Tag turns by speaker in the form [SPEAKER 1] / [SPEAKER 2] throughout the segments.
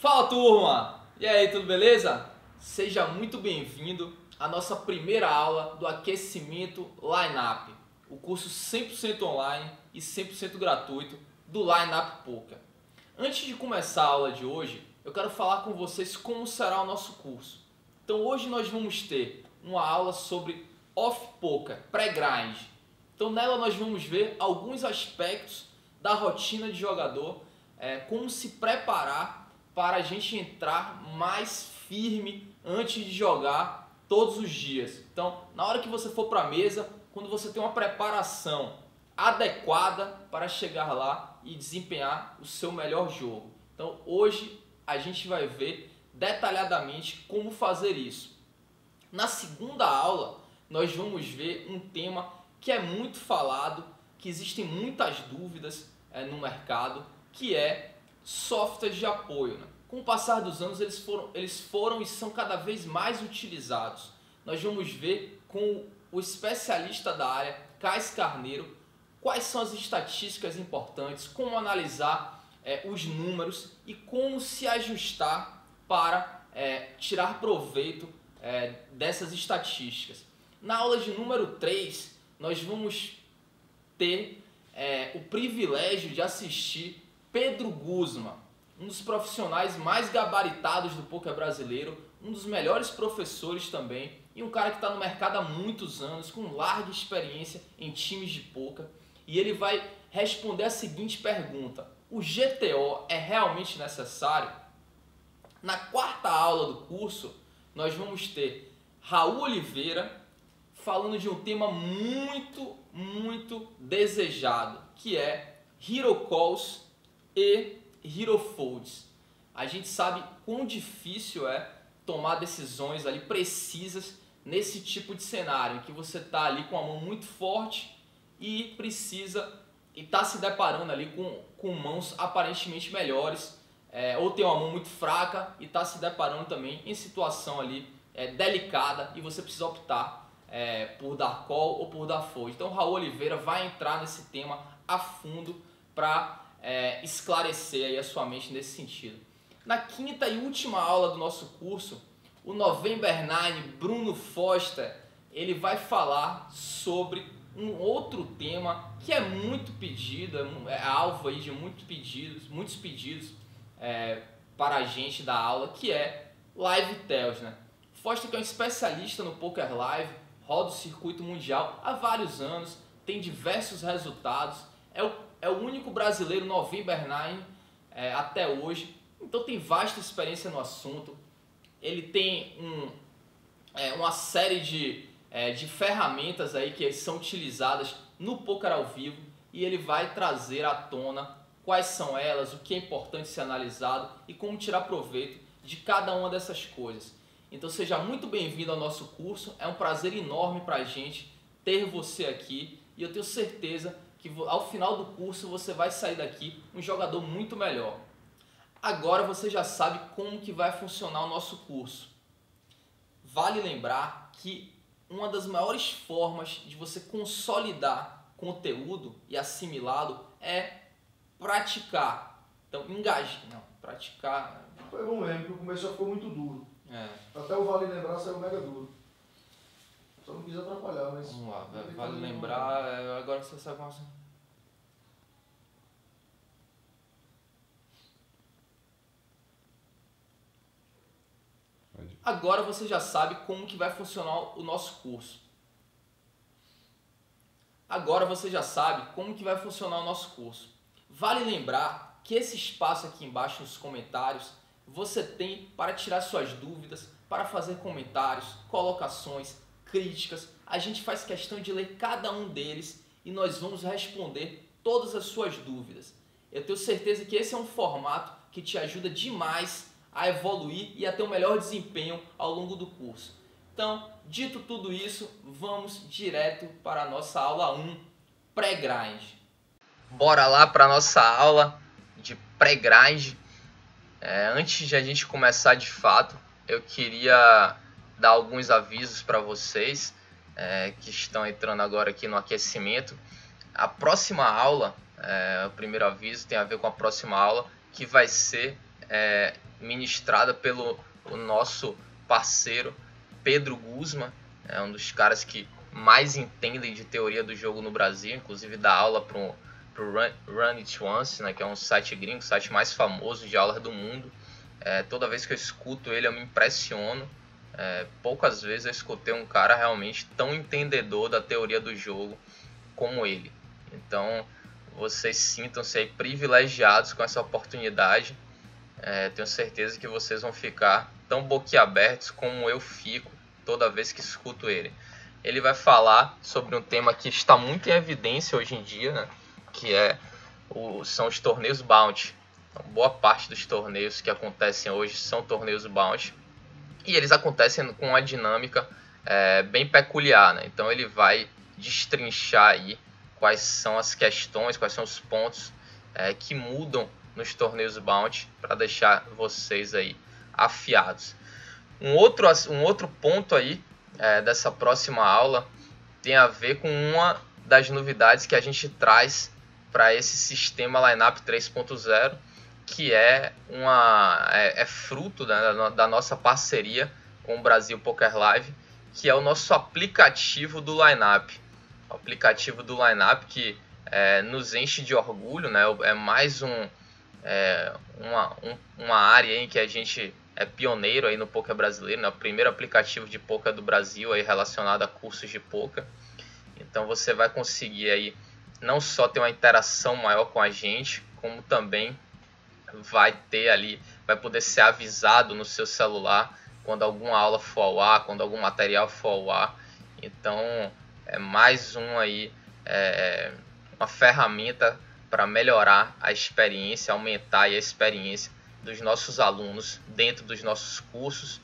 [SPEAKER 1] Fala, turma! E aí, tudo beleza? Seja muito bem-vindo à nossa primeira aula do aquecimento Lineup, o curso 100% online e 100% gratuito do Lineup Poker. Antes de começar a aula de hoje, eu quero falar com vocês como será o nosso curso. Então hoje nós vamos ter uma aula sobre Off Poker, pré-grind. Então nela nós vamos ver alguns aspectos da rotina de jogador, como se preparar para a gente entrar mais firme antes de jogar todos os dias. Então, na hora que você for para a mesa, quando você tem uma preparação adequada para chegar lá e desempenhar o seu melhor jogo. Então, hoje a gente vai ver detalhadamente como fazer isso. Na segunda aula, nós vamos ver um tema que é muito falado, que existem muitas dúvidas no mercado, que é softwares de apoio. Com o passar dos anos eles foram e são cada vez mais utilizados. Nós vamos ver com o especialista da área, Cais Carneiro, quais são as estatísticas importantes, como analisar os números e como se ajustar para tirar proveito dessas estatísticas. Na aula de número 3, nós vamos ter o privilégio de assistir Pedro Guzman, um dos profissionais mais gabaritados do poker brasileiro, um dos melhores professores também e um cara que está no mercado há muitos anos, com larga experiência em times de poker. E ele vai responder a seguinte pergunta: o GTO é realmente necessário? Na quarta aula do curso, nós vamos ter Raul Oliveira falando de um tema muito desejado, que é Hero Calls e Hero Folds. A gente sabe quão difícil é tomar decisões ali precisas nesse tipo de cenário, em que você está ali com a mão muito forte e está se deparando ali com mãos aparentemente melhores, ou tem uma mão muito fraca e está se deparando também em situação ali delicada e você precisa optar por dar call ou por dar fold. Então Raul Oliveira vai entrar nesse tema a fundo para esclarecer aí a sua mente nesse sentido. Na quinta e última aula do nosso curso, o November 9, Bruno Foster, ele vai falar sobre um outro tema que é muito pedido, é alvo aí de muitos pedidos para a gente da aula, que é Live Tells, né? Foster, que é um especialista no poker live, roda o circuito mundial há vários anos, tem diversos resultados, é o único brasileiro November 9 até hoje, então tem vasta experiência no assunto. Ele tem uma série de ferramentas aí que são utilizadas no poker ao vivo e ele vai trazer à tona quais são elas, o que é importante ser analisado e como tirar proveito de cada uma dessas coisas. Então seja muito bem-vindo ao nosso curso, é um prazer enorme para a gente ter você aqui e eu tenho certeza que ao final do curso você vai sair daqui um jogador muito melhor. Agora você já sabe como que vai funcionar o nosso curso. Vale lembrar que uma das maiores formas de você consolidar conteúdo e assimilá-lo é praticar. Então, praticar.
[SPEAKER 2] Foi bom mesmo, porque o começo já ficou muito duro. Até o Vale Lembrar saiu mega duro. Só não quis atrapalhar, mas...
[SPEAKER 1] Vamos lá, vale lembrar, agora você sabe como... Agora você já sabe como que vai funcionar o nosso curso. Vale lembrar que esse espaço aqui embaixo nos comentários você tem para tirar suas dúvidas, para fazer comentários, colocações, críticas. A gente faz questão de ler cada um deles e nós vamos responder todas as suas dúvidas. Eu tenho certeza que esse é um formato que te ajuda demais a evoluir e a ter um melhor desempenho ao longo do curso. Então, dito tudo isso, vamos direto para a nossa aula 1, pré-grind. Bora lá para a nossa aula de pré-grind. Antes de a gente começar de fato, eu queria dar alguns avisos para vocês que estão entrando agora aqui no aquecimento. A próxima aula, o primeiro aviso tem a ver com a próxima aula, que vai ser
[SPEAKER 3] ministrada pelo o nosso parceiro Pedro Guzman, é um dos caras que mais entendem de teoria do jogo no Brasil, inclusive dá aula para o Run It Once, né, que é um site gringo, o site mais famoso de aulas do mundo. Toda vez que eu escuto ele eu me impressiono. Poucas vezes eu escutei um cara realmente tão entendedor da teoria do jogo como ele. Então vocês sintam-se aí privilegiados com essa oportunidade. Tenho certeza que vocês vão ficar tão boquiabertos como eu fico toda vez que escuto ele. Ele vai falar sobre um tema que está muito em evidência hoje em dia, né? Que são os torneios Bounty. Então, boa parte dos torneios que acontecem hoje são torneios Bounty. E eles acontecem com uma dinâmica bem peculiar, né? Então ele vai destrinchar aí quais são as questões, quais são os pontos que mudam nos torneios Bounty para deixar vocês aí afiados. Um outro ponto aí dessa próxima aula tem a ver com uma das novidades que a gente traz para esse sistema Lineup 3.0, que é fruto da nossa parceria com o Brasil Poker Live, que é o nosso aplicativo do Lineup. O aplicativo do Lineup que nos enche de orgulho, né? É mais uma área em que a gente é pioneiro aí no poker brasileiro, né? O primeiro aplicativo de poker do Brasil aí relacionado a cursos de poker. Então você vai conseguir aí não só ter uma interação maior com a gente, como também vai poder ser avisado no seu celular quando alguma aula for ao ar, quando algum material for ao ar. Então é mais uma ferramenta para melhorar a experiência, aumentar a experiência dos nossos alunos dentro dos nossos cursos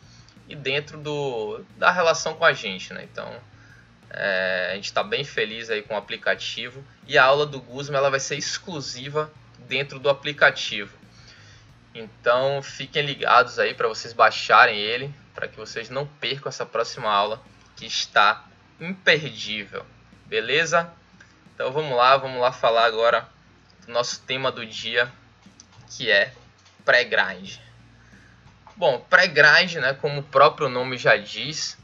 [SPEAKER 3] e dentro da relação com a gente, né? Então a gente está bem feliz aí com o aplicativo, e a aula do Guzman ela vai ser exclusiva dentro do aplicativo. Então fiquem ligados aí para vocês baixarem ele, para que vocês não percam essa próxima aula que está imperdível, beleza? Então vamos lá falar agora do nosso tema do dia, que é pré-grind. Bom, pré-grind, né, como o próprio nome já diz,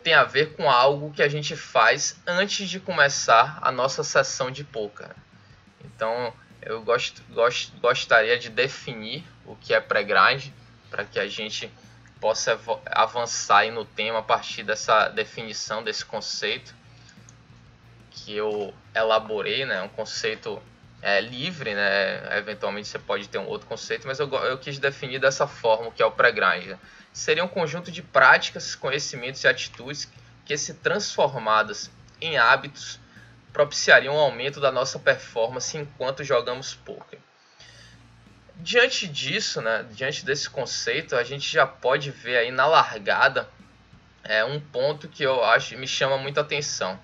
[SPEAKER 3] tem a ver com algo que a gente faz antes de começar a nossa sessão de poker. Então eu gostaria de definir o que é pré-grind, para que a gente possa avançar aí no tema a partir dessa definição, desse conceito que eu elaborei, né? Um conceito livre, né? Eventualmente você pode ter um outro conceito, mas eu quis definir dessa forma o que é o pré-grind. Seria um conjunto de práticas, conhecimentos e atitudes que, se transformadas em hábitos, propiciariam um aumento da nossa performance enquanto jogamos poker. Diante disso, né, diante desse conceito, a gente já pode ver aí na largada um ponto que eu acho me chama muita atenção,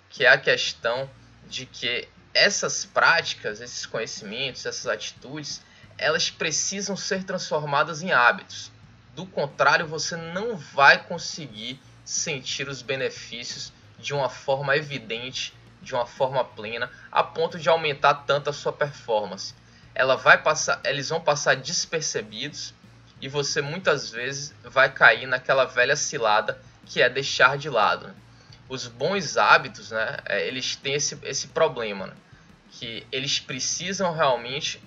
[SPEAKER 3] que é a questão de que essas práticas, esses conhecimentos, essas atitudes, elas precisam ser transformadas em hábitos. Do contrário, você não vai conseguir sentir os benefícios de uma forma evidente, de uma forma plena, a ponto de aumentar tanto a sua performance. Eles vão passar despercebidos, e você muitas vezes vai cair naquela velha cilada que é deixar de lado. Os bons hábitos, né, eles têm esse problema, né, que eles precisam realmente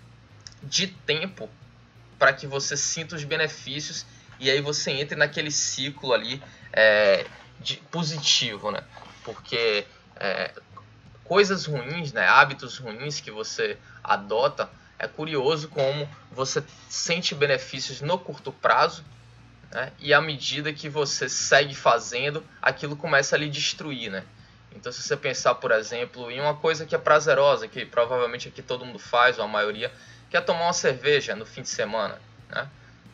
[SPEAKER 3] de tempo para que você sinta os benefícios, e aí você entre naquele ciclo ali positivo, né? Porque coisas ruins, né, hábitos ruins que você adota, é curioso como você sente benefícios no curto prazo, né, e à medida que você segue fazendo, aquilo começa a lhe destruir, né? Então, se você pensar, por exemplo, em uma coisa que é prazerosa, que provavelmente aqui todo mundo faz, ou a maioria, que é tomar uma cerveja no fim de semana, né?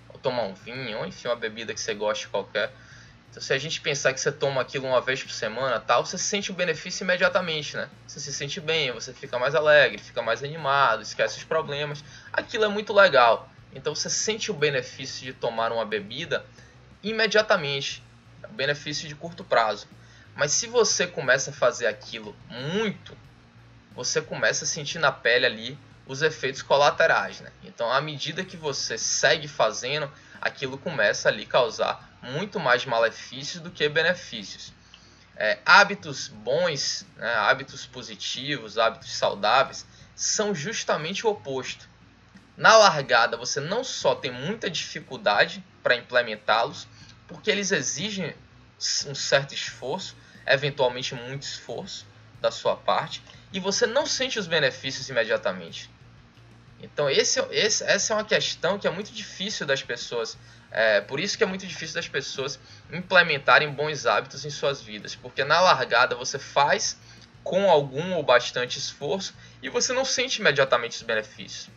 [SPEAKER 3] Ou tomar um vinho, ou enfim, uma bebida que você goste qualquer. Então, se a gente pensar que você toma aquilo uma vez por semana, tal, você sente o benefício imediatamente, né? Você se sente bem, você fica mais alegre, fica mais animado, esquece os problemas. Aquilo é muito legal. Então, você sente o benefício de tomar uma bebida imediatamente. É um benefício de curto prazo. Mas se você começa a fazer aquilo muito, você começa a sentir na pele ali os efeitos colaterais, né? Então, à medida que você segue fazendo, aquilo começa ali a causar muito mais malefícios do que benefícios. Hábitos bons, né, hábitos positivos, hábitos saudáveis, são justamente o oposto. Na largada, você não só tem muita dificuldade para implementá-los, porque eles exigem um certo esforço, eventualmente muito esforço da sua parte, e você não sente os benefícios imediatamente. Então essa é uma questão que é muito difícil das pessoas, por isso que é muito difícil das pessoas implementarem bons hábitos em suas vidas, porque na largada você faz com algum ou bastante esforço e você não sente imediatamente os benefícios.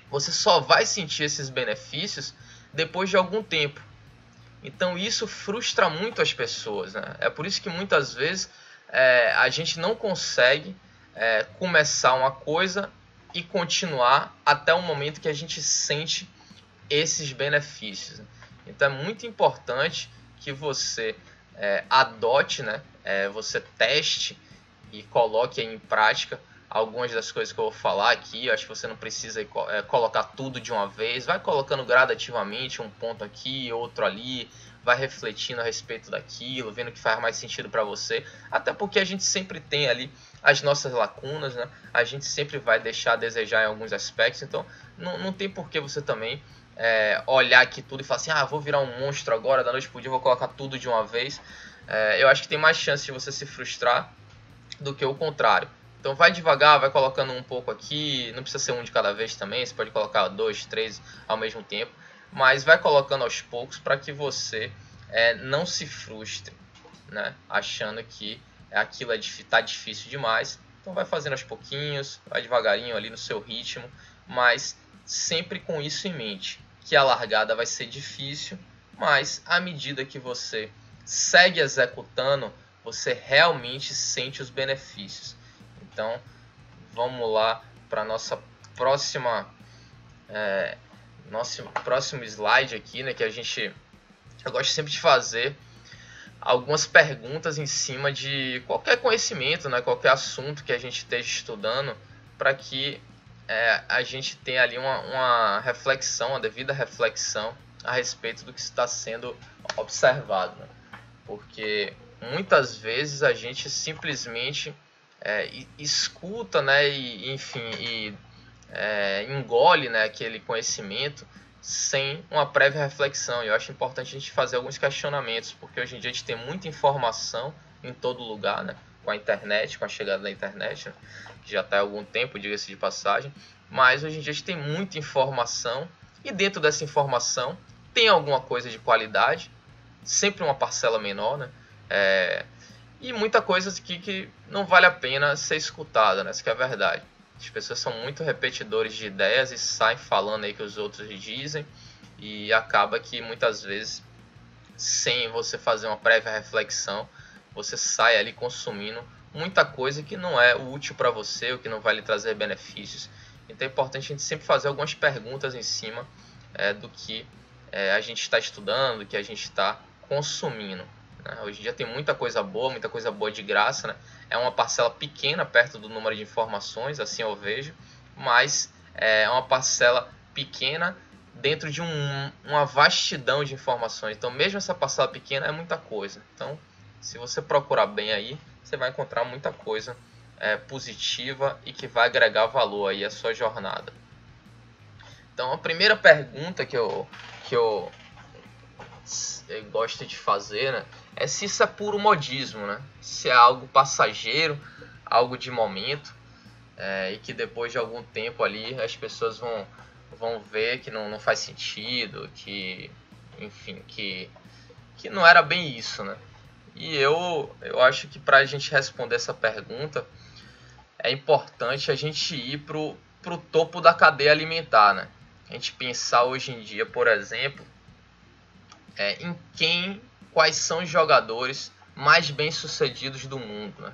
[SPEAKER 3] Você só vai sentir esses benefícios depois de algum tempo. Então isso frustra muito as pessoas, né? É por isso que muitas vezes a gente não consegue começar uma coisa e continuar até o momento que a gente sente esses benefícios. Então é muito importante que você adote, né? Você teste e coloque em prática algumas das coisas que eu vou falar aqui. Eu acho que você não precisa colocar tudo de uma vez. Vai colocando gradativamente um ponto aqui, outro ali. Vai refletindo a respeito daquilo, vendo o que faz mais sentido para você. Até porque a gente sempre tem ali as nossas lacunas, né? A gente sempre vai deixar a desejar em alguns aspectos. Então não tem por que você também olhar aqui tudo e falar assim: vou virar um monstro agora, da noite pro dia, vou colocar tudo de uma vez. Eu acho que tem mais chance de você se frustrar do que o contrário. Então vai devagar, vai colocando um pouco aqui, não precisa ser um de cada vez também, você pode colocar 2, 3 ao mesmo tempo, mas vai colocando aos poucos para que você não se frustre, né? Achando que aquilo está difícil demais. Então vai fazendo aos pouquinhos, vai devagarinho ali no seu ritmo, mas sempre com isso em mente, que a largada vai ser difícil, mas à medida que você segue executando, você realmente sente os benefícios. Então, vamos lá para nosso próximo slide aqui, né? Que eu gosto sempre de fazer algumas perguntas em cima de qualquer conhecimento, né? Qualquer assunto que a gente esteja estudando, para que a gente tenha ali uma reflexão, uma devida reflexão a respeito do que está sendo observado, né? Porque muitas vezes a gente simplesmente escuta, né, engole, né, aquele conhecimento sem uma prévia reflexão. E eu acho importante a gente fazer alguns questionamentos, porque hoje em dia a gente tem muita informação em todo lugar, né, com a internet, com a chegada da internet, né, que já está há algum tempo, diga-se de passagem, mas hoje em dia a gente tem muita informação e dentro dessa informação tem alguma coisa de qualidade, sempre uma parcela menor, né, e muita coisa que não vale a pena ser escutada, né? Isso que é verdade. As pessoas são muito repetidores de ideias e saem falando aí que os outros dizem, e acaba que muitas vezes, sem você fazer uma prévia reflexão, você sai ali consumindo muita coisa que não é útil para você, ou que não vai lhe trazer benefícios. Então é importante a gente sempre fazer algumas perguntas em cima do que a gente está estudando, do que a gente está consumindo. Hoje em dia tem muita coisa boa de graça, né? É uma parcela pequena perto do número de informações, assim eu vejo, mas é uma parcela pequena dentro de uma vastidão de informações. Então mesmo essa parcela pequena é muita coisa. Então se você procurar bem aí, você vai encontrar muita coisa positiva e que vai agregar valor aí à sua jornada. Então a primeira pergunta que eu gosto de fazer, né, é se isso é puro modismo, né? Se é algo passageiro, algo de momento, e que depois de algum tempo ali as pessoas vão ver que não faz sentido, que, enfim, que não era bem isso, né? E eu acho que para a gente responder essa pergunta é importante a gente ir pro topo da cadeia alimentar, né? A gente pensar hoje em dia, por exemplo, quais são os jogadores mais bem-sucedidos do mundo, né?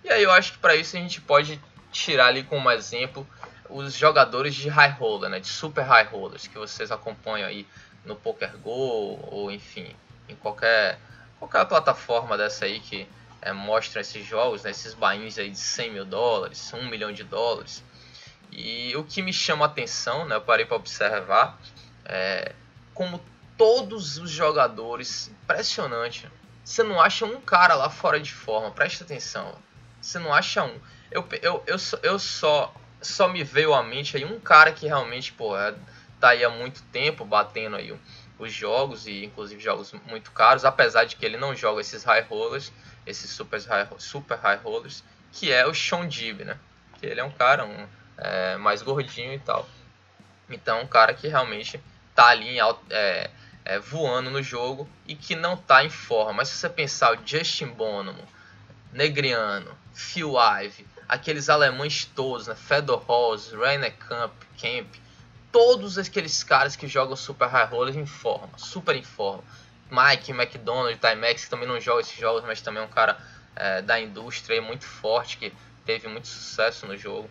[SPEAKER 3] E aí eu acho que para isso a gente pode tirar ali como exemplo os jogadores de high roller, né? De super high rollers, que vocês acompanham aí no PokerGo, ou enfim, em qualquer plataforma dessa aí que mostra esses jogos, né? Esses buy-ins aí de $100 mil, $1 milhão. E o que me chama a atenção, né? Eu parei para observar como todos os jogadores, impressionante. Você não acha um cara lá fora de forma, presta atenção. Você não acha um. Eu só me veio à mente aí um cara que realmente, pô, tá aí há muito tempo batendo aí os jogos, e inclusive jogos muito caros, apesar de que ele não joga esses high rollers, esses super high rollers, que é o Sean Dib, né? Que ele é um cara mais gordinho e tal. Então, um cara que realmente tá ali voando no jogo e que não tá em forma. Mas se você pensar o Justin Bonomo, Negriano, Phil Ive, aqueles alemães todos, né? Fedor Holz, Rainer Kemp, todos aqueles caras que jogam super high rollers em forma, super em forma. Mike McDonald, Timex, que também não joga esses jogos, mas também é um cara da indústria muito forte, que teve muito sucesso no jogo.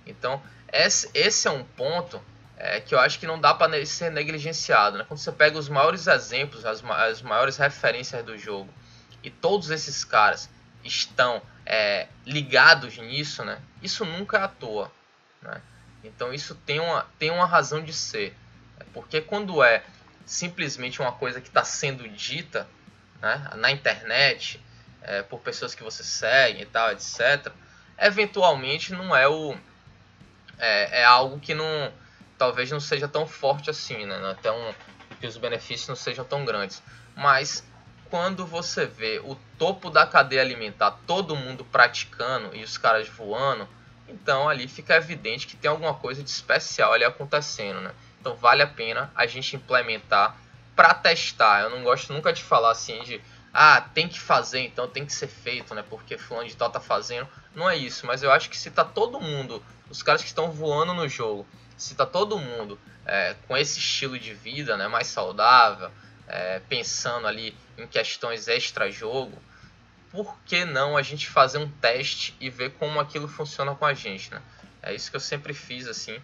[SPEAKER 3] Então, esse é um ponto que eu acho que não dá para ser negligenciado, né? Quando você pega os maiores exemplos, as maiores referências do jogo, e todos esses caras estão ligados nisso, né? Isso nunca é à toa, né? Então isso tem uma razão de ser, porque quando é simplesmente uma coisa que está sendo dita, né, na internet, por pessoas que você segue e tal, etc., eventualmente não é algo que talvez não seja tão forte assim, né? Até que os benefícios não sejam tão grandes. Mas quando você vê o topo da cadeia alimentar, todo mundo praticando e os caras voando, então ali fica evidente que tem alguma coisa de especial ali acontecendo, né? Então vale a pena a gente implementar para testar. Eu não gosto nunca de falar assim de tem que fazer, então tem que ser feito, né? Porque fulano de tal tá fazendo. Não é isso, mas eu acho que se tá todo mundo, os caras que estão voando no jogo, se tá todo mundo com esse estilo de vida, né, mais saudável, pensando ali em questões extra-jogo, por que não a gente fazer um teste e ver como aquilo funciona com a gente, né? É isso que eu sempre fiz assim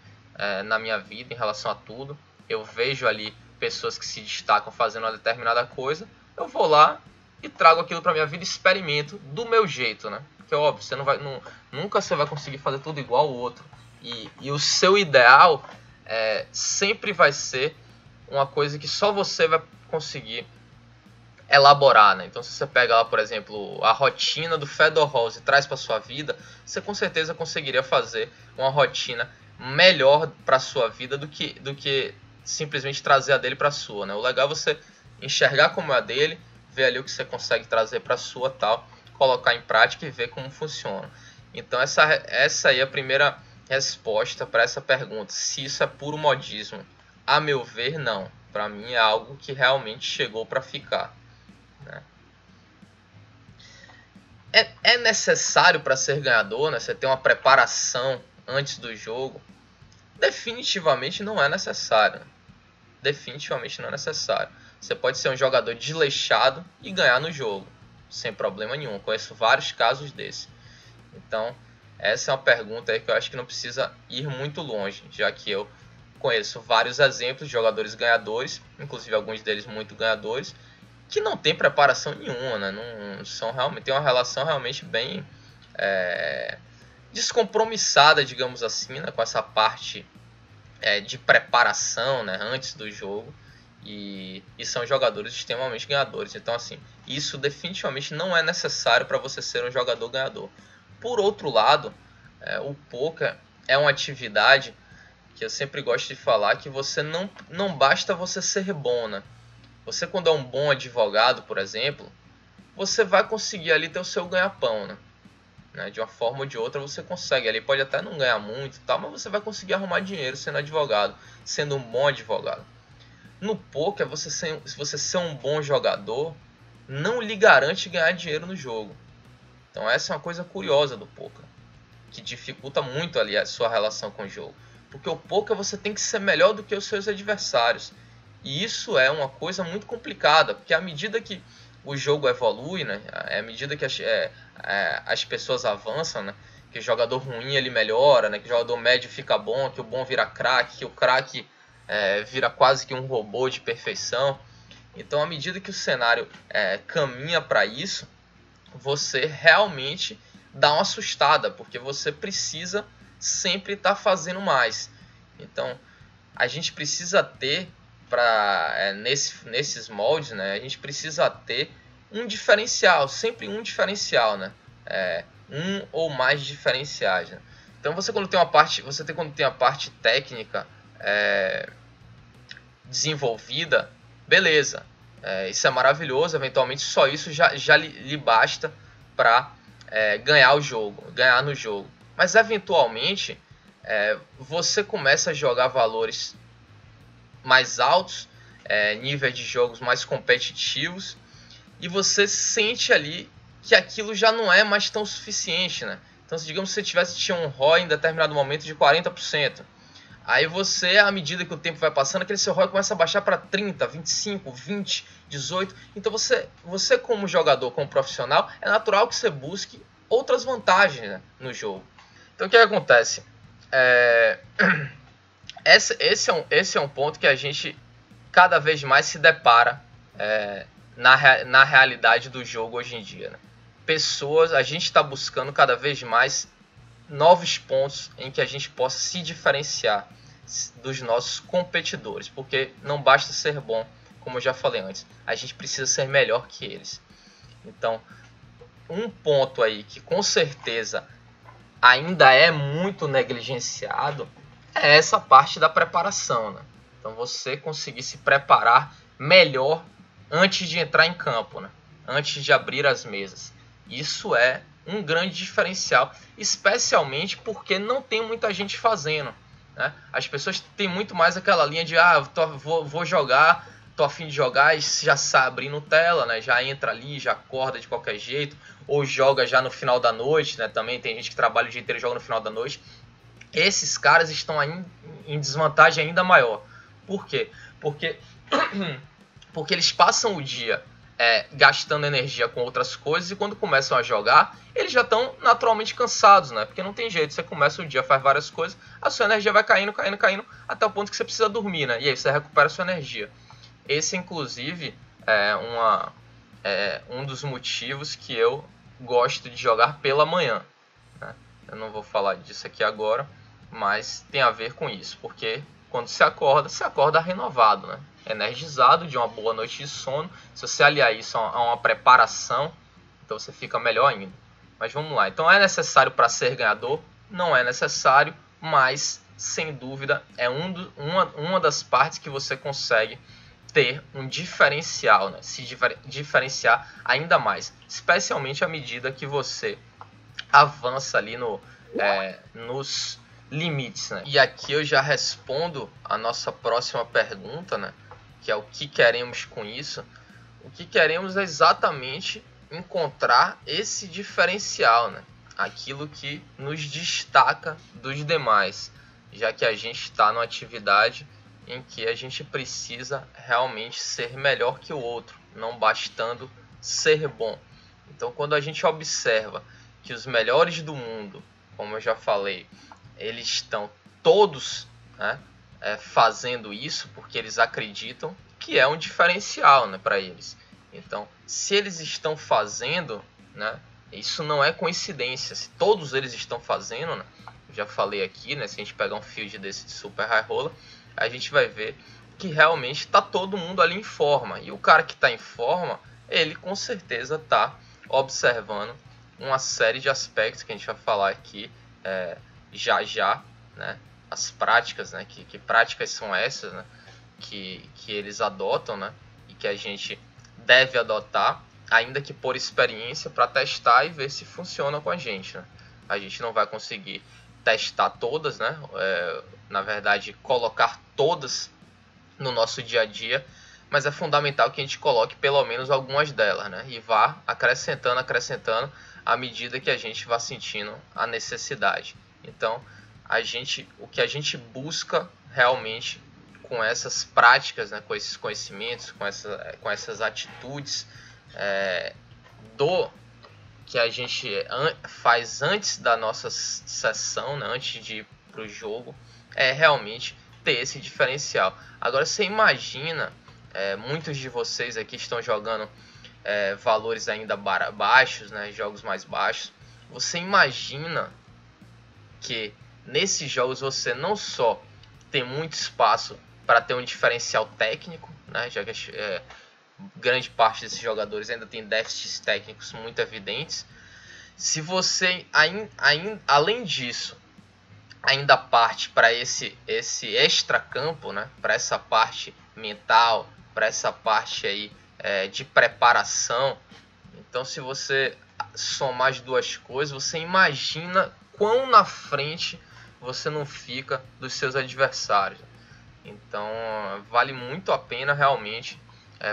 [SPEAKER 3] na minha vida em relação a tudo. Eu vejo ali pessoas que se destacam fazendo uma determinada coisa, eu vou lá e trago aquilo para minha vida, experimento do meu jeito, né? Porque óbvio, você nunca você vai conseguir fazer tudo igual ao outro. E o seu ideal sempre vai ser uma coisa que só você vai conseguir elaborar, né? Então, se você pega lá, por exemplo, a rotina do Fedor Holz e traz para sua vida, você com certeza conseguiria fazer uma rotina melhor para sua vida do que simplesmente trazer a dele para a sua, né? O legal é você enxergar como é a dele, ver ali o que você consegue trazer para a sua tal, colocar em prática e ver como funciona. Então, essa aí é a primeira resposta para essa pergunta. Se isso é puro modismo, a meu ver, não. Para mim é algo que realmente chegou para ficar, né? É necessário para ser ganhador, né? Você ter uma preparação antes do jogo? Definitivamente não é necessário. Definitivamente não é necessário. Você pode ser um jogador desleixado e ganhar no jogo, sem problema nenhum. Eu conheço vários casos desses. Então, essa é uma pergunta aí que eu acho que não precisa ir muito longe, já que eu conheço vários exemplos de jogadores ganhadores, inclusive alguns deles muito ganhadores, que não tem preparação nenhuma, né? Não são realmente, tem uma relação realmente bem descompromissada, digamos assim, né? Com essa parte de preparação, né? Antes do jogo, e são jogadores extremamente ganhadores. Então, assim, isso definitivamente não é necessário para você ser um jogador ganhador. Por outro lado, o poker é uma atividade que eu sempre gosto de falar que você não basta você ser bom, né? Você, quando é um bom advogado, por exemplo, você vai conseguir ali ter o seu ganha-pão, né? De uma forma ou de outra você consegue. Ali pode até não ganhar muito, tal, mas você vai conseguir arrumar dinheiro sendo advogado, sendo um bom advogado. No poker, se você ser um bom jogador, não lhe garante ganhar dinheiro no jogo. Então essa é uma coisa curiosa do poker, que dificulta muito ali a sua relação com o jogo. Porque o poker você tem que ser melhor do que os seus adversários. E isso é uma coisa muito complicada, porque à medida que o jogo evolui, né, à medida que as pessoas avançam, né, que o jogador ruim ele melhora, né, que o jogador médio fica bom, que o bom vira craque, que o craque vira quase que um robô de perfeição. Então, à medida que o cenário caminha para isso, você realmente dá uma assustada, porque você precisa sempre estar fazendo mais. Então, a gente precisa ter nesses moldes, né, a gente precisa ter um diferencial, sempre um diferencial, né? Um ou mais diferenciais, né? Então quando tem a parte técnica desenvolvida, beleza, isso é maravilhoso, eventualmente só isso já lhe basta para ganhar no jogo. Mas eventualmente você começa a jogar valores mais altos, níveis de jogos mais competitivos, e você sente ali que aquilo já não é mais tão suficiente, né? Então, digamos que você tinha um ROI em determinado momento de 40%. Aí você, à medida que o tempo vai passando, aquele seu ROI começa a baixar para 30, 25, 20, 18. Então você como jogador, como profissional, é natural que você busque outras vantagens, né, no jogo. Então o que acontece? Esse é um ponto que a gente cada vez mais se depara na realidade do jogo hoje em dia, né? A gente está buscando cada vez mais novos pontos em que a gente possa se diferenciar dos nossos competidores, porque não basta ser bom, como eu já falei antes, a gente precisa ser melhor que eles. Então, um ponto aí que com certeza ainda é muito negligenciado é essa parte da preparação, né? Então, você conseguir se preparar melhor antes de entrar em campo, né? Antes de abrir as mesas. Isso é um grande diferencial, especialmente porque não tem muita gente fazendo, né? As pessoas têm muito mais aquela linha de vou jogar, tô a fim de jogar, e já sai abrindo tela, né? Já entra ali, já acorda de qualquer jeito, ou joga já no final da noite, né? Também tem gente que trabalha o dia inteiro e joga no final da noite. Esses caras estão em desvantagem ainda maior. Por quê? Porque eles passam o dia gastando energia com outras coisas, e quando começam a jogar, eles já estão naturalmente cansados, né? Porque não tem jeito, você começa o dia, faz várias coisas, a sua energia vai caindo, até o ponto que você precisa dormir, né? E aí você recupera a sua energia. Esse, inclusive, é um dos motivos que eu gosto de jogar pela manhã, né? Eu não vou falar disso aqui agora, mas tem a ver com isso, porque quando você acorda renovado, né? Energizado, de uma boa noite de sono. Se você aliar isso a uma preparação, então você fica melhor ainda. Mas vamos lá. Então, é necessário para ser ganhador? Não é necessário, mas sem dúvida é uma das partes que você consegue ter um diferencial, né? Se diferenciar ainda mais, especialmente à medida que você avança ali nos limites, né? E aqui eu já respondo a nossa próxima pergunta, né? Que é o que queremos com isso. O que queremos é exatamente encontrar esse diferencial, né? Aquilo que nos destaca dos demais, já que a gente está numa atividade em que a gente precisa realmente ser melhor que o outro, não bastando ser bom. Então, quando a gente observa que os melhores do mundo, como eu já falei, eles estão todos, né, fazendo isso porque eles acreditam que é um diferencial, né, para eles. Então, se eles estão fazendo, né, isso não é coincidência. Se todos eles estão fazendo, né, eu já falei aqui, né, se a gente pegar um field desse de Super High Roller, a gente vai ver que realmente está todo mundo ali em forma. E o cara que está em forma, ele com certeza está observando uma série de aspectos que a gente vai falar aqui já, né? As práticas, né? Que práticas são essas, né? Que eles adotam, né? E que a gente deve adotar, ainda que por experiência, para testar e ver se funciona com a gente, né? A gente não vai conseguir testar todas, né? Na verdade, colocar todas no nosso dia a dia, mas é fundamental que a gente coloque pelo menos algumas delas, né? E vá acrescentando à medida que a gente vá sentindo a necessidade. Então, o que a gente busca realmente com essas práticas, né, com esses conhecimentos, com essas atitudes que a gente faz antes da nossa sessão, né, antes de ir para o jogo, é realmente ter esse diferencial. Agora, você imagina, muitos de vocês aqui estão jogando valores ainda baixos, né, jogos mais baixos. Você imagina que nesses jogos você não só tem muito espaço para ter um diferencial técnico, né? Já que grande parte desses jogadores ainda tem déficits técnicos muito evidentes. Se você, além disso, ainda parte para esse extracampo, né? Para essa parte mental, para essa parte aí de preparação. Então, se você somar as duas coisas, você imagina quão na frente você não fica dos seus adversários. Então, vale muito a pena realmente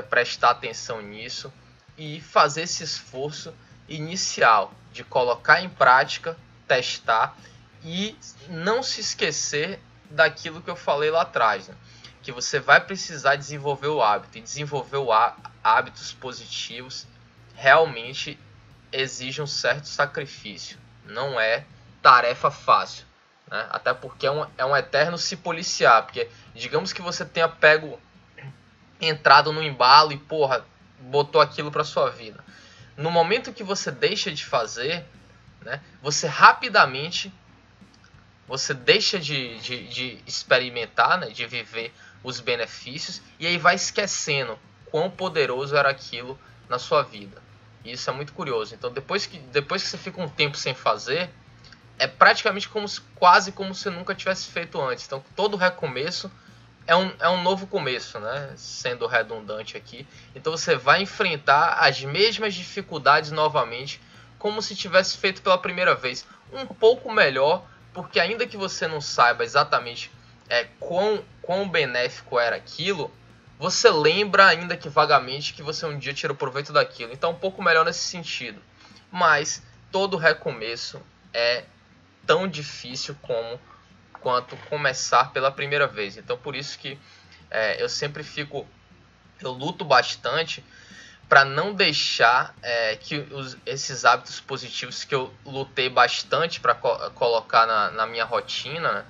[SPEAKER 3] prestar atenção nisso e fazer esse esforço inicial de colocar em prática, testar e não se esquecer daquilo que eu falei lá atrás, né? Que você vai precisar desenvolver o hábito, e desenvolver hábitos positivos realmente exige um certo sacrifício, não é tarefa fácil, né? Até porque é um eterno se policiar, porque digamos que você tenha entrado no embalo e botou aquilo para sua vida. No momento que você deixa de fazer, né, você rapidamente deixa de experimentar, né, de viver os benefícios, e aí vai esquecendo quão poderoso era aquilo na sua vida. E isso é muito curioso. Então depois que você fica um tempo sem fazer, é praticamente quase como se nunca tivesse feito antes. Então todo recomeço é um novo começo, né? Sendo redundante aqui. Então você vai enfrentar as mesmas dificuldades novamente, como se tivesse feito pela primeira vez. Um pouco melhor, porque ainda que você não saiba exatamente quão benéfico era aquilo, você lembra ainda que vagamente que você um dia tirou proveito daquilo. Então um pouco melhor nesse sentido. Mas todo recomeço é tão difícil quanto começar pela primeira vez. Então por isso que eu luto bastante para não deixar que esses hábitos positivos que eu lutei bastante para colocar na minha rotina, né,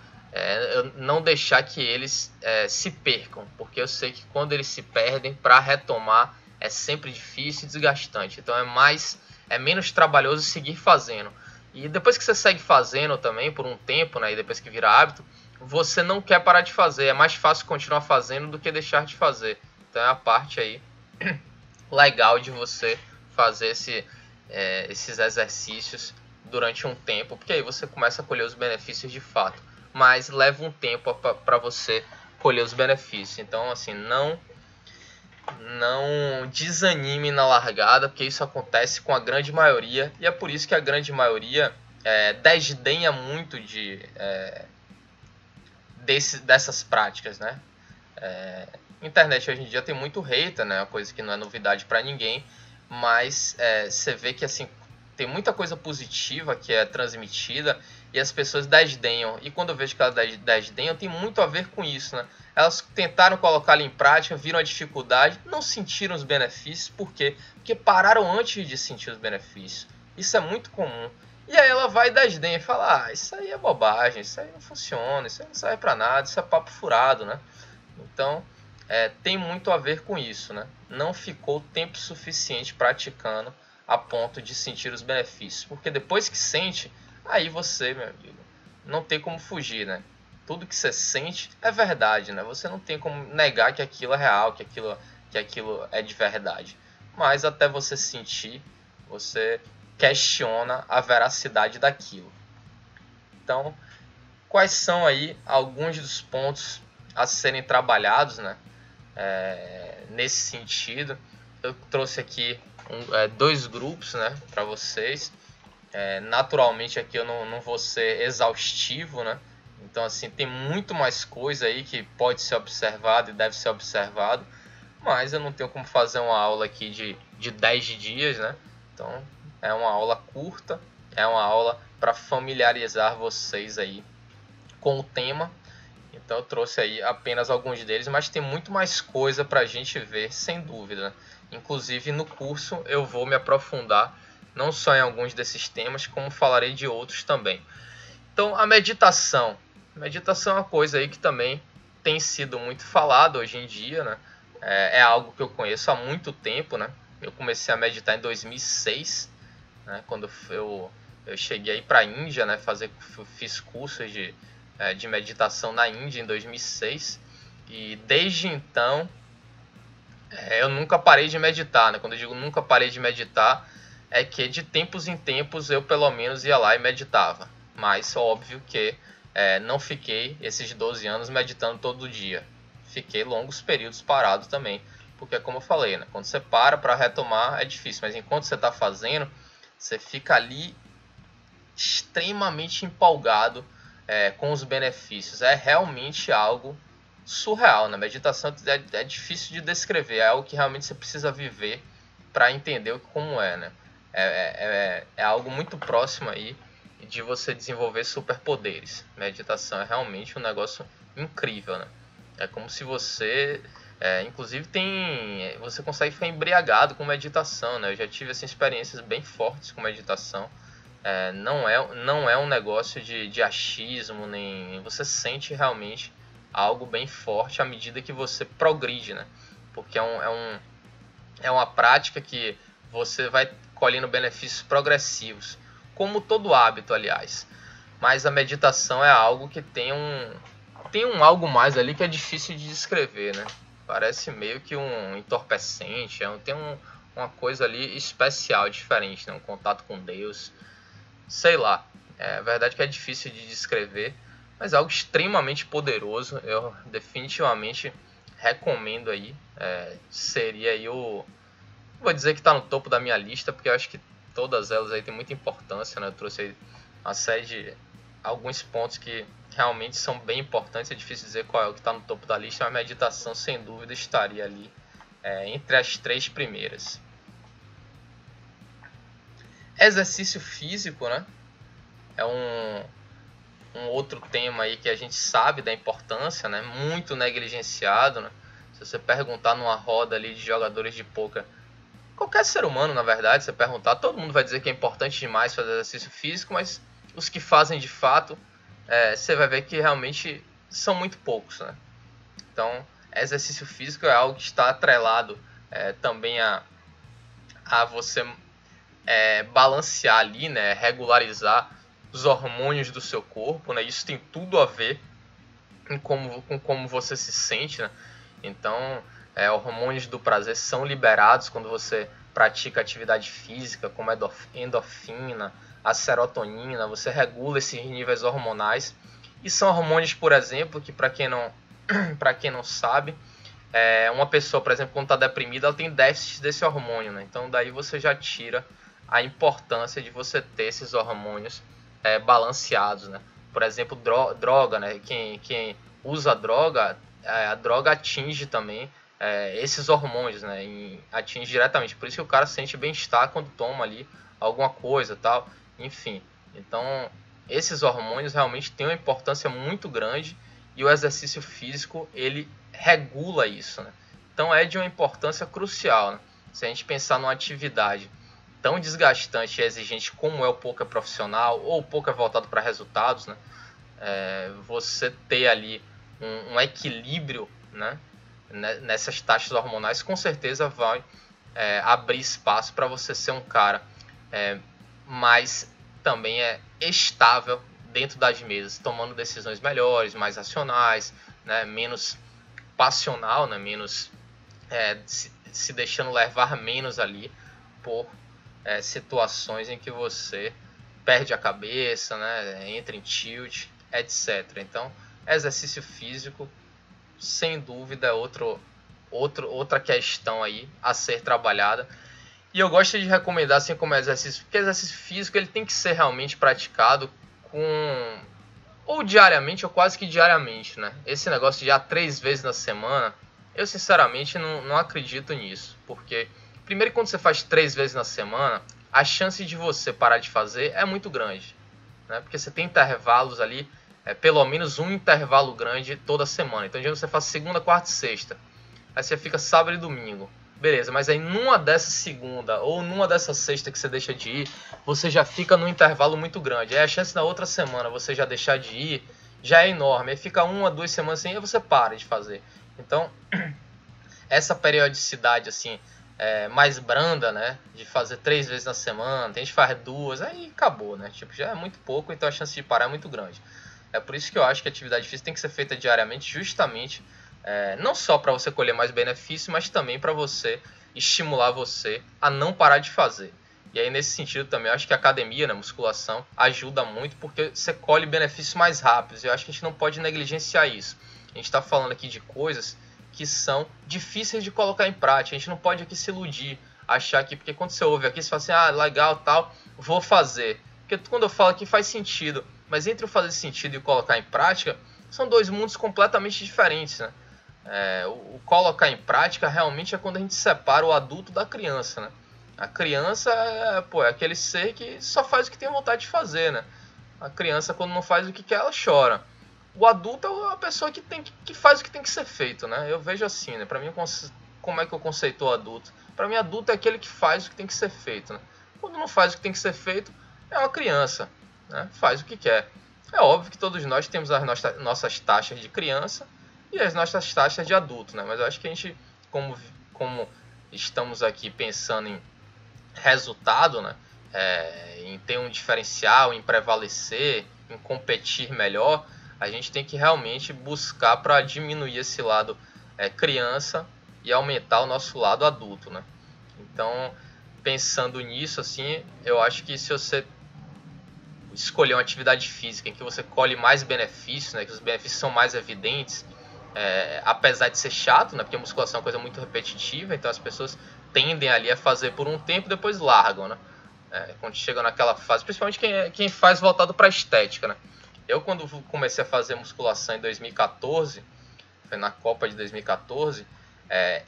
[SPEAKER 3] eu não deixar que eles se percam, porque eu sei que quando eles se perdem, para retomar é sempre difícil e desgastante. Então é menos trabalhoso seguir fazendo. E depois que você segue fazendo também por um tempo, né, e depois que vira hábito, você não quer parar de fazer. É mais fácil continuar fazendo do que deixar de fazer. Então é a parte aí legal de você fazer esses exercícios durante um tempo, porque aí você começa a colher os benefícios de fato. Mas leva um tempo para você colher os benefícios. Então, assim, não desanime na largada, porque isso acontece com a grande maioria, e é por isso que a grande maioria desdenha muito dessas práticas, né? Internet hoje em dia tem muito hater, né? Uma coisa que não é novidade para ninguém, mas você vê que assim tem muita coisa positiva que é transmitida e as pessoas desdenham. E quando eu vejo que elas desdenham, tem muito a ver com isso, né? Elas tentaram colocar ali em prática, viram a dificuldade, não sentiram os benefícios. Por quê? Porque pararam antes de sentir os benefícios. Isso é muito comum. E aí ela vai e desdenha e fala, isso aí é bobagem, isso aí não funciona, isso aí não serve pra nada, isso é papo furado, né? Então, tem muito a ver com isso, né? Não ficou tempo suficiente praticando a ponto de sentir os benefícios. Porque depois que sente, aí você, meu amigo, não tem como fugir, né? Tudo que você sente é verdade, né? Você não tem como negar que aquilo é real, que aquilo é de verdade. Mas até você sentir, você questiona a veracidade daquilo. Então, quais são aí alguns dos pontos a serem trabalhados, né? Nesse sentido, eu trouxe aqui 2 grupos, né, para vocês. Naturalmente aqui eu não vou ser exaustivo, né? Então assim, tem muito mais coisa aí que pode ser observado e deve ser observado, mas eu não tenho como fazer uma aula aqui de 10 dias, né? Então é uma aula curta, é uma aula para familiarizar vocês aí com o tema. Então eu trouxe aí apenas alguns deles, mas tem muito mais coisa para a gente ver, sem dúvida, né? Inclusive no curso eu vou me aprofundar não só em alguns desses temas, como falarei de outros também. Então a meditação. Meditação é uma coisa aí que também tem sido muito falado hoje em dia, né? É algo que eu conheço há muito tempo, né? Eu comecei a meditar em 2006, né? Quando eu cheguei aí para a Índia, né? Fiz cursos de meditação na Índia em 2006. E desde então, eu nunca parei de meditar, né? Quando eu digo nunca parei de meditar, é que de tempos em tempos eu pelo menos ia lá e meditava. Mas óbvio que não fiquei esses 12 anos meditando todo dia. Fiquei longos períodos parado também. Porque como eu falei, né? Quando você para retomar é difícil. Mas enquanto você está fazendo, você fica ali extremamente empolgado com os benefícios. É realmente algo surreal. Na meditação é difícil de descrever. É algo que realmente você precisa viver para entender como é, né? É algo muito próximo aí de você desenvolver superpoderes. Meditação é realmente um negócio incrível, né? É como se você... inclusive você consegue ficar embriagado com meditação, né? Eu já tive assim, experiências bem fortes com meditação. Não é um negócio de achismo, nem você sente realmente algo bem forte à medida que você progride, né? Porque é uma prática que você vai colhendo benefícios progressivos, como todo hábito, aliás. Mas a meditação é algo que tem um algo mais ali que é difícil de descrever, né? Parece meio que um entorpecente, tem uma coisa ali especial, diferente, né? Um contato com Deus, sei lá. É verdade que é difícil de descrever, mas é algo extremamente poderoso. Eu definitivamente recomendo aí. Seria aí vou dizer que está no topo da minha lista, porque eu acho que todas elas aí têm muita importância, né? Eu trouxe aí uma série de alguns pontos que realmente são bem importantes. É difícil dizer qual é o que está no topo da lista, mas a meditação sem dúvida estaria ali entre as 3 primeiras. Exercício físico, né? É um outro tema aí que a gente sabe da importância, né? Muito negligenciado, né? Se você perguntar numa roda ali de jogadores de pôquer, qualquer ser humano, na verdade, você perguntar, todo mundo vai dizer que é importante demais fazer exercício físico, mas os que fazem de fato, você vai ver que realmente são muito poucos, né? Então, exercício físico é algo que está atrelado também a você balancear ali, né? Regularizar os hormônios do seu corpo, né? Isso tem tudo a ver com como você se sente, né? Então, hormônios do prazer são liberados quando você pratica atividade física, como a endorfina, a serotonina. Você regula esses níveis hormonais. E são hormônios, por exemplo, que para quem não sabe, uma pessoa, por exemplo, quando está deprimida, ela tem déficit desse hormônio, né? Então daí você já tira a importância de você ter esses hormônios balanceados, né? Por exemplo, droga, né? Quem usa droga, a droga atinge também esses hormônios, né? Atinge diretamente. Por isso que o cara sente bem-estar quando toma ali alguma coisa, tal. Enfim, então esses hormônios realmente têm uma importância muito grande e o exercício físico ele regula isso, né? Então é de uma importância crucial, né? Se a gente pensar numa atividade tão desgastante e exigente como é o pôquer profissional ou o pôquer voltado para resultados, né? Você ter ali um equilíbrio, né? Nessas taxas hormonais, com certeza vai abrir espaço para você ser um cara mais também estável dentro das mesas, tomando decisões melhores, mais racionais, né? Menos passional, né? Menos se deixando levar menos ali por situações em que você perde a cabeça, né? Entra em tilt, etc. Então, exercício físico, sem dúvida, é outra questão aí a ser trabalhada. E eu gosto de recomendar assim como exercício, porque exercício físico ele tem que ser realmente praticado ou diariamente ou quase que diariamente, né? Esse negócio de 3 vezes na semana, eu sinceramente não acredito nisso, porque primeiro quando você faz 3 vezes na semana, a chance de você parar de fazer é muito grande, né? Porque você tem intervalos ali, pelo menos um intervalo grande toda semana. Então, você faz segunda, quarta e sexta, aí você fica sábado e domingo. Beleza, mas aí numa dessa segunda ou numa dessa sexta que você deixa de ir, você já fica num intervalo muito grande. Aí a chance na outra semana você já deixar de ir já é enorme. Aí fica 1 a 2 semanas assim e você para de fazer. Então, essa periodicidade assim, mais branda, né? De fazer 3 vezes na semana, tem gente que faz 2, aí acabou, né? Tipo, já é muito pouco, então a chance de parar é muito grande. É por isso que eu acho que a atividade física tem que ser feita diariamente, justamente não só para você colher mais benefício, mas também para você estimular você a não parar de fazer. E aí, nesse sentido também, eu acho que a academia, né, musculação, ajuda muito porque você colhe benefícios mais rápidos. Eu acho que a gente não pode negligenciar isso. A gente está falando aqui de coisas que são difíceis de colocar em prática. A gente não pode aqui se iludir, achar que... Porque quando você ouve aqui, você fala assim, legal, tal, vou fazer. Porque quando eu falo aqui faz sentido. Mas entre o fazer sentido e o colocar em prática, são dois mundos completamente diferentes, né? O colocar em prática realmente é quando a gente separa o adulto da criança, né? A criança é aquele ser que só faz o que tem vontade de fazer, né? A criança, quando não faz o que quer, ela chora. O adulto é a pessoa que faz o que tem que ser feito, né? Eu vejo assim, né? Pra mim, como é que eu conceito o adulto? Pra mim, adulto é aquele que faz o que tem que ser feito, né? Quando não faz o que tem que ser feito, é uma criança, né? Faz o que quer. É óbvio que todos nós temos as nossas taxas de criança e as nossas taxas de adulto, né? Mas eu acho que a gente, como estamos aqui pensando em resultado, né? Em ter um diferencial, em prevalecer, em competir melhor, a gente tem que realmente buscar para diminuir esse lado criança e aumentar o nosso lado adulto, né? Então, pensando nisso, assim, eu acho que se você escolher uma atividade física em que você colhe mais benefícios, né, que os benefícios são mais evidentes, apesar de ser chato, né, porque a musculação é uma coisa muito repetitiva, então as pessoas tendem ali a fazer por um tempo e depois largam, né? Quando chega naquela fase, principalmente quem faz voltado para estética, né? Eu, quando comecei a fazer musculação em 2014, foi na Copa de 2014,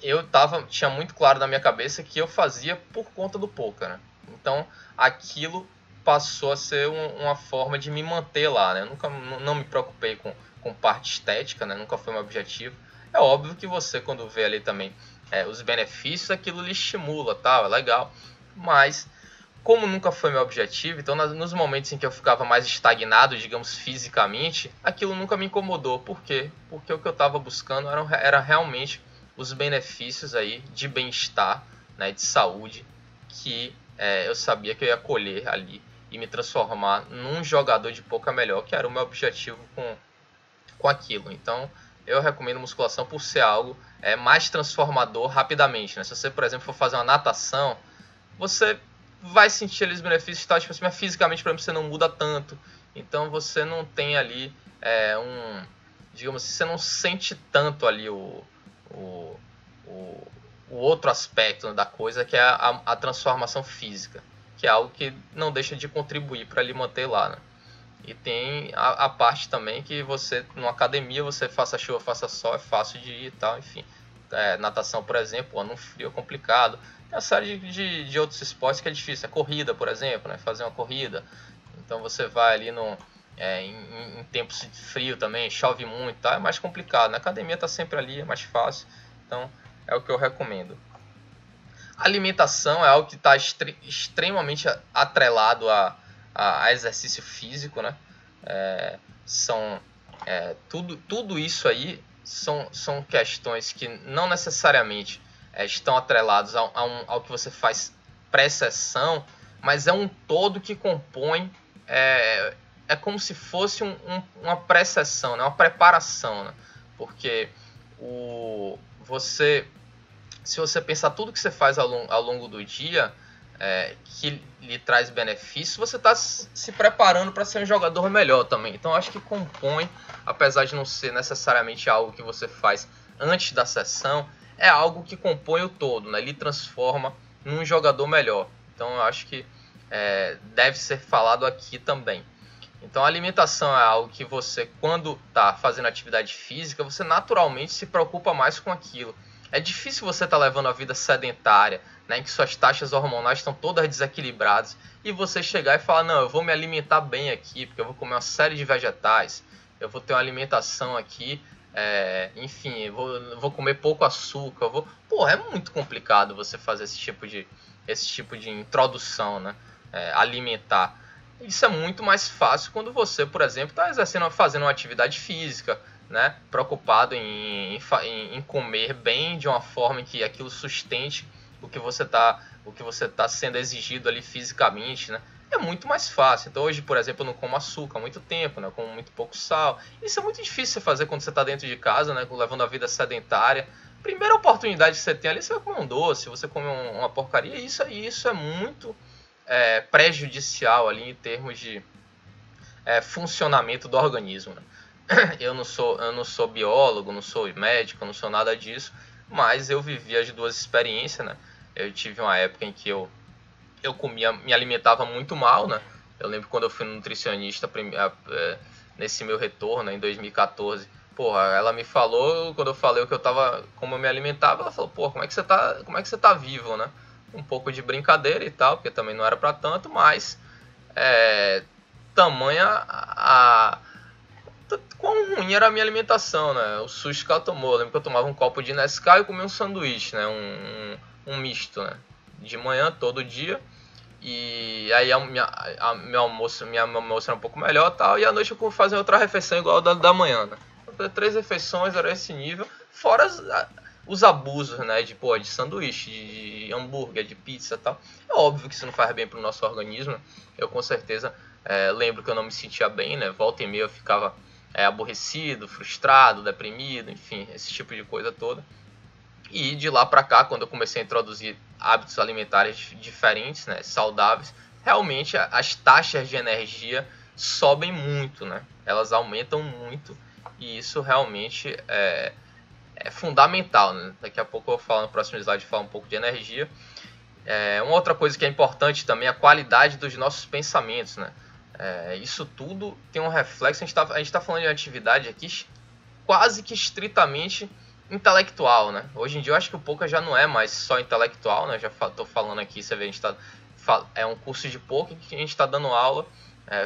[SPEAKER 3] eu tinha muito claro na minha cabeça que eu fazia por conta do poker, né? Então, aquilo passou a ser uma forma de me manter lá, né? Eu não me preocupei com parte estética, né? Nunca foi meu objetivo. É óbvio que você, quando vê ali também os benefícios, aquilo lhe estimula, tal, é legal. Mas, como nunca foi meu objetivo, então nos momentos em que eu ficava mais estagnado, digamos, fisicamente, aquilo nunca me incomodou. Por quê? Porque o que eu estava buscando era realmente os benefícios aí de bem-estar, né, de saúde, que eu sabia que eu ia colher ali e me transformar num jogador de poker melhor, que era o meu objetivo com aquilo. Então, eu recomendo musculação por ser algo mais transformador rapidamente, né? Se você, por exemplo, for fazer uma natação, você vai sentir ali os benefícios, tal, tipo assim, mas fisicamente, para mim, você não muda tanto. Então, você não tem ali digamos assim, você não sente tanto ali o outro aspecto da coisa, que é a transformação física, que é algo que não deixa de contribuir para lhe manter lá, né? E tem a parte também que você, numa academia, você faça chuva, faça sol, é fácil de ir e tal, enfim. Natação, por exemplo, no frio é complicado. Tem uma série de outros esportes que é difícil. Corrida, por exemplo, né? Fazer uma corrida. Então você vai ali em tempos de frio também, chove muito, tá? É mais complicado. Na academia tá sempre ali, é mais fácil. Então é o que eu recomendo. A alimentação é algo que está extremamente atrelado a exercício físico, né? Tudo isso aí são questões que não necessariamente estão atrelados ao que você faz pré-sessão, mas é um todo que compõe, é como se fosse uma pré-sessão, né? Uma preparação, né? Porque se você pensar tudo que você faz ao longo do dia, que lhe traz benefícios, você está se preparando para ser um jogador melhor também. Então, acho que compõe, apesar de não ser necessariamente algo que você faz antes da sessão, é algo que compõe o todo, né? Ele transforma num jogador melhor. Então, eu acho que deve ser falado aqui também. Então, a alimentação é algo que você, quando está fazendo atividade física, você naturalmente se preocupa mais com aquilo. É difícil você estar levando a vida sedentária, né, em que suas taxas hormonais estão todas desequilibradas, e você chegar e falar, não, eu vou me alimentar bem aqui, porque eu vou comer uma série de vegetais, eu vou ter uma alimentação aqui, enfim, eu vou comer pouco açúcar, é muito complicado você fazer esse tipo de introdução, né, alimentar. Isso é muito mais fácil quando você, por exemplo, está fazendo uma atividade física, né, preocupado em comer bem de uma forma em que aquilo sustente o que você está sendo exigido ali fisicamente, né? é muito mais fácil. Então hoje, por exemplo, eu não como açúcar há muito tempo, né? Eu como muito pouco sal. Isso é muito difícil você fazer quando você está dentro de casa, né? Levando a vida sedentária. Primeira oportunidade que você tem ali, você vai comer um doce, você come uma porcaria. Isso é muito prejudicial ali em termos de funcionamento do organismo, né? Eu não sou biólogo, não sou médico, não sou nada disso, mas eu vivi as duas experiências, né? Eu tive uma época em que eu me alimentava muito mal, né? Eu lembro quando eu fui no nutricionista nesse meu retorno, né, em 2014. Porra, ela me falou, quando eu falei como eu me alimentava, ela falou, porra, como é que você tá vivo, né? Um pouco de brincadeira e tal, porque também não era pra tanto, mas tamanha quão ruim era a minha alimentação, né? O susto que ela tomou. Eu lembro que eu tomava um copo de Nescau e comia um sanduíche, né? Um misto, né? De manhã, todo dia. E aí meu almoço era um pouco melhor e tal. E à noite eu fazia outra refeição igual a da manhã, né? Eu fazia 3 refeições, era esse nível. Fora os abusos, né? De sanduíche, de hambúrguer, de pizza e tal. É óbvio que isso não faz bem pro nosso organismo. Eu com certeza lembro que eu não me sentia bem, né? Volta e meia eu ficava aborrecido, frustrado, deprimido, enfim, esse tipo de coisa toda. E de lá para cá, quando eu comecei a introduzir hábitos alimentares diferentes, né, saudáveis, realmente as taxas de energia sobem muito, né? Elas aumentam muito e isso realmente é fundamental, né? Daqui a pouco eu vou falar no próximo slide, falar um pouco de energia. Uma outra coisa que é importante também é a qualidade dos nossos pensamentos, né? Isso tudo tem um reflexo. A gente tá falando de atividade aqui quase que estritamente intelectual, né? Hoje em dia eu acho que o poker já não é mais só intelectual, né? Já tô falando aqui, você vê, a gente é um curso de poker que a gente está dando aula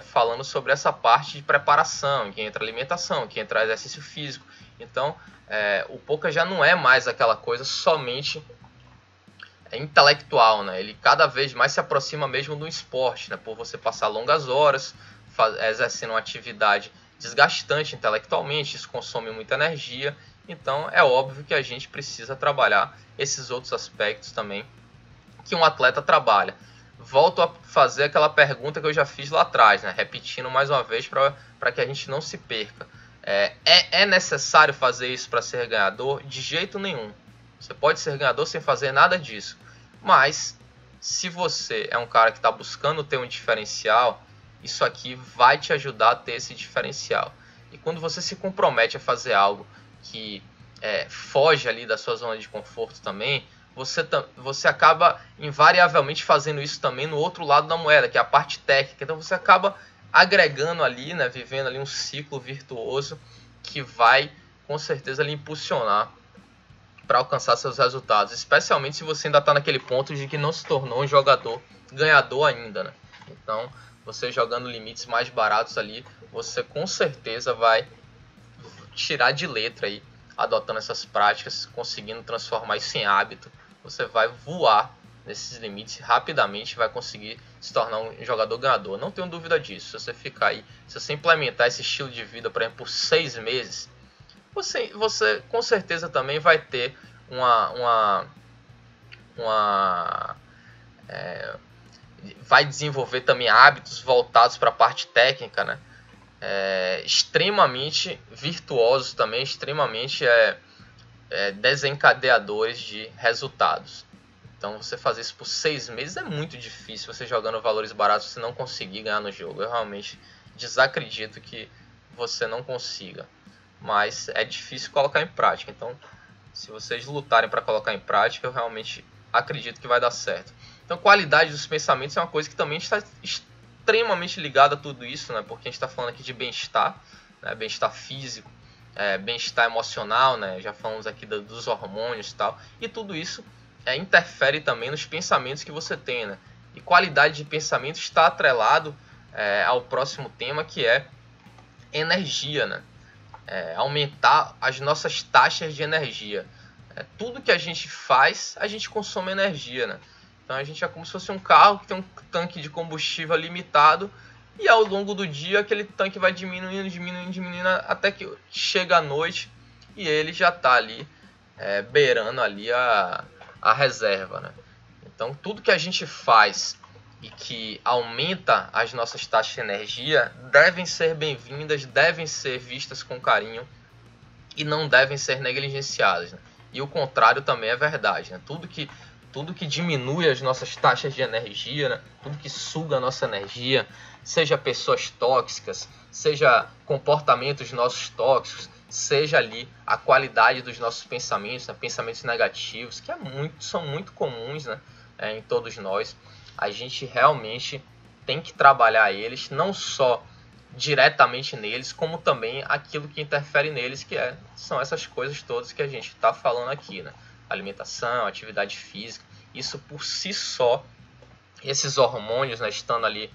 [SPEAKER 3] falando sobre essa parte de preparação, que entra alimentação, que entra exercício físico. Então, o poker já não é mais aquela coisa somente intelectual, né? Ele cada vez mais se aproxima mesmo do esporte, né? Por você passar longas horas exercendo uma atividade desgastante intelectualmente, isso consome muita energia. Então é óbvio que a gente precisa trabalhar esses outros aspectos também que um atleta trabalha. Volto a fazer aquela pergunta que eu já fiz lá atrás, né? Repetindo mais uma vez para que a gente não se perca. É necessário fazer isso para ser ganhador? De jeito nenhum. Você pode ser ganhador sem fazer nada disso. Mas, se você é um cara que está buscando ter um diferencial, isso aqui vai te ajudar a ter esse diferencial. E quando você se compromete a fazer algo que foge ali da sua zona de conforto também, você acaba invariavelmente fazendo isso também no outro lado da moeda, que é a parte técnica. Então você acaba agregando ali, né, vivendo ali um ciclo virtuoso que vai com certeza lhe impulsionar para alcançar seus resultados, especialmente se você ainda está naquele ponto de que não se tornou um jogador ganhador ainda, né? Então, você jogando limites mais baratos ali, você com certeza vai tirar de letra aí, adotando essas práticas, conseguindo transformar isso em hábito. Você vai voar nesses limites rapidamente, vai conseguir se tornar um jogador ganhador. Não tenho dúvida disso. Se você ficar aí, se você implementar esse estilo de vida, por exemplo, por 6 meses, você com certeza também vai ter vai desenvolver também hábitos voltados para a parte técnica, né? Extremamente virtuosos também, extremamente desencadeadores de resultados. Então você fazer isso por 6 meses é muito difícil. Você jogando valores baratos, você não conseguir ganhar no jogo. Eu realmente desacredito que você não consiga. Mas é difícil colocar em prática. Então, se vocês lutarem para colocar em prática, eu realmente acredito que vai dar certo. Então, qualidade dos pensamentos é uma coisa que também está extremamente ligada a tudo isso, né? Porque a gente está falando aqui de bem-estar, né? Bem-estar físico, bem-estar emocional, né? Já falamos aqui dos hormônios e tal. E tudo isso interfere também nos pensamentos que você tem, né? E qualidade de pensamento está atrelado ao próximo tema, que é energia, né? Aumentar as nossas taxas de energia. Tudo que a gente faz, a gente consome energia, né? Então a gente é como se fosse um carro que tem um tanque de combustível limitado e ao longo do dia aquele tanque vai diminuindo até que chega a noite e ele já está ali beirando ali a reserva, né? Então tudo que a gente faz e que aumenta as nossas taxas de energia devem ser bem-vindas, devem ser vistas com carinho e não devem ser negligenciadas, né? E o contrário também é verdade, né? Tudo que diminui as nossas taxas de energia, né? Tudo que suga a nossa energia, seja pessoas tóxicas, seja comportamentos nossos tóxicos, seja ali a qualidade dos nossos pensamentos, né? Pensamentos negativos, que são muito comuns, né? Em todos nós. A gente realmente tem que trabalhar eles, não só diretamente neles, como também aquilo que interfere neles, que são essas coisas todas que a gente está falando aqui, né? Alimentação, atividade física, isso por si só, esses hormônios, né, estando ali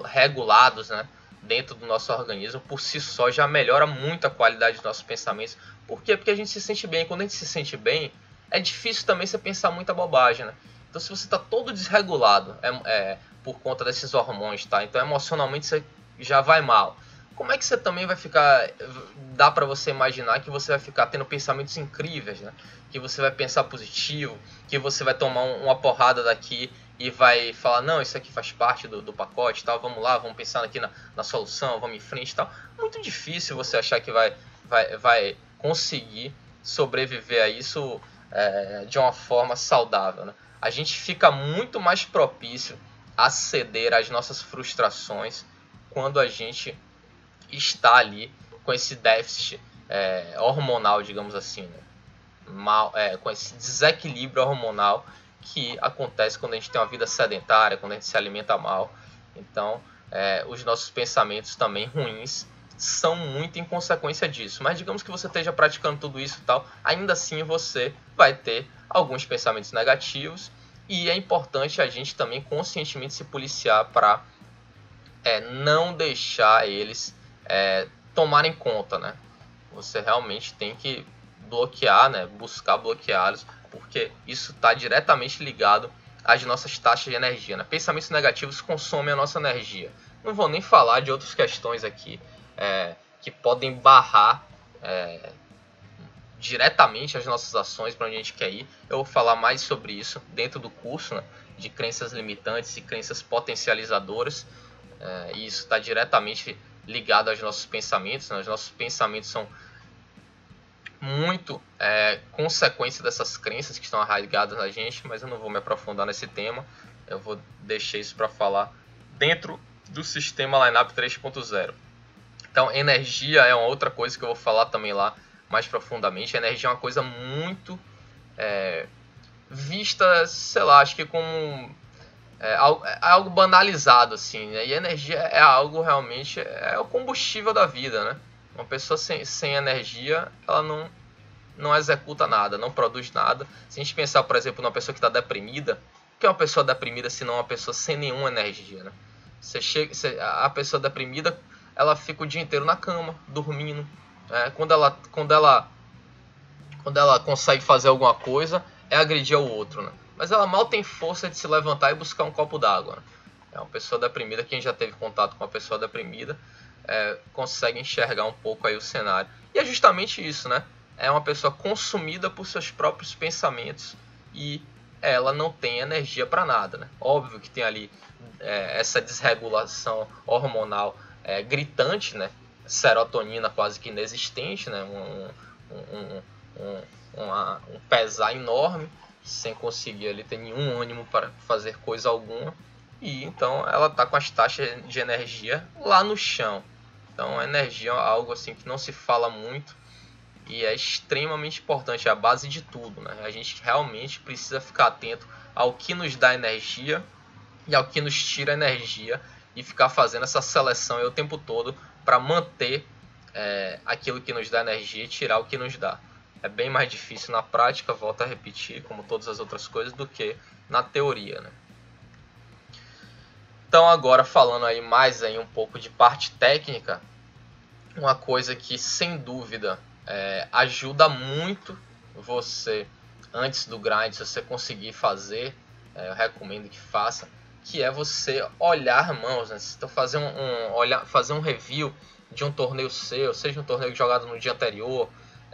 [SPEAKER 3] regulados, né, dentro do nosso organismo, por si só já melhora muito a qualidade dos nossos pensamentos. Por quê? Porque a gente se sente bem. Quando a gente se sente bem, é difícil também você pensar muita bobagem, né? Então, se você está todo desregulado por conta desses hormônios, tá? Então, emocionalmente, você já vai mal. Como é que você também vai ficar... Dá para você imaginar que você vai ficar tendo pensamentos incríveis, né? Que você vai pensar positivo, que você vai tomar uma porrada daqui e vai falar, não, isso aqui faz parte do pacote, tal, vamos lá, vamos pensar aqui na solução, vamos em frente e tal. Muito difícil você achar que vai conseguir sobreviver a isso de uma forma saudável, né? A gente fica muito mais propício a ceder às nossas frustrações quando a gente está ali com esse déficit hormonal, digamos assim, né? Com esse desequilíbrio hormonal que acontece quando a gente tem uma vida sedentária, quando a gente se alimenta mal. Então, os nossos pensamentos também ruins são muito em consequência disso. Mas digamos que você esteja praticando tudo isso e tal, ainda assim você vai ter alguns pensamentos negativos, e é importante a gente também conscientemente se policiar para não deixar eles tomarem conta, né? Você realmente tem que bloquear, né? Buscar bloqueá-los, porque isso está diretamente ligado às nossas taxas de energia, né? Pensamentos negativos consomem a nossa energia. Não vou nem falar de outras questões aqui que podem barrar diretamente as nossas ações para onde a gente quer ir. Eu vou falar mais sobre isso dentro do curso, né? De crenças limitantes e crenças potencializadoras. E isso está diretamente ligado aos nossos pensamentos, né? Os nossos pensamentos são muito consequência dessas crenças que estão arraigadas na gente, mas eu não vou me aprofundar nesse tema. Eu vou deixar isso para falar dentro do sistema Lineup 3.0. Então, energia é uma outra coisa que eu vou falar também lá mais profundamente. A energia é uma coisa muito vista, sei lá, acho que como algo banalizado, assim, né? E energia é algo realmente, é o combustível da vida, né? Uma pessoa sem energia, ela não executa nada, não produz nada. Se a gente pensar, por exemplo, numa pessoa que está deprimida, o que é uma pessoa deprimida se não uma pessoa sem nenhuma energia, né? A pessoa deprimida, ela fica o dia inteiro na cama, dormindo. Quando ela consegue fazer alguma coisa, é agredir ao outro, né? Mas ela mal tem força de se levantar e buscar um copo d'água, né? Uma pessoa deprimida, quem já teve contato com uma pessoa deprimida, consegue enxergar um pouco aí o cenário. E é justamente isso, né? É uma pessoa consumida por seus próprios pensamentos e ela não tem energia para nada, né? Óbvio que tem ali essa desregulação hormonal gritante, né? Serotonina quase que inexistente, né? Um pesar enorme, sem conseguir ali ter nenhum ânimo para fazer coisa alguma. E então ela está com as taxas de energia lá no chão. Então a energia é algo assim que não se fala muito e é extremamente importante, é a base de tudo, né? A gente realmente precisa ficar atento ao que nos dá energia e ao que nos tira energia e ficar fazendo essa seleção aí o tempo todo para manter aquilo que nos dá energia e tirar o que nos dá. É bem mais difícil na prática, volto a repetir, como todas as outras coisas, do que na teoria, né? Então agora falando aí mais aí um pouco de parte técnica, uma coisa que sem dúvida ajuda muito você antes do grind, se você conseguir fazer, eu recomendo que faça, que é você olhar mãos, né? Se você fazer um review de um torneio seu, seja um torneio jogado no dia anterior,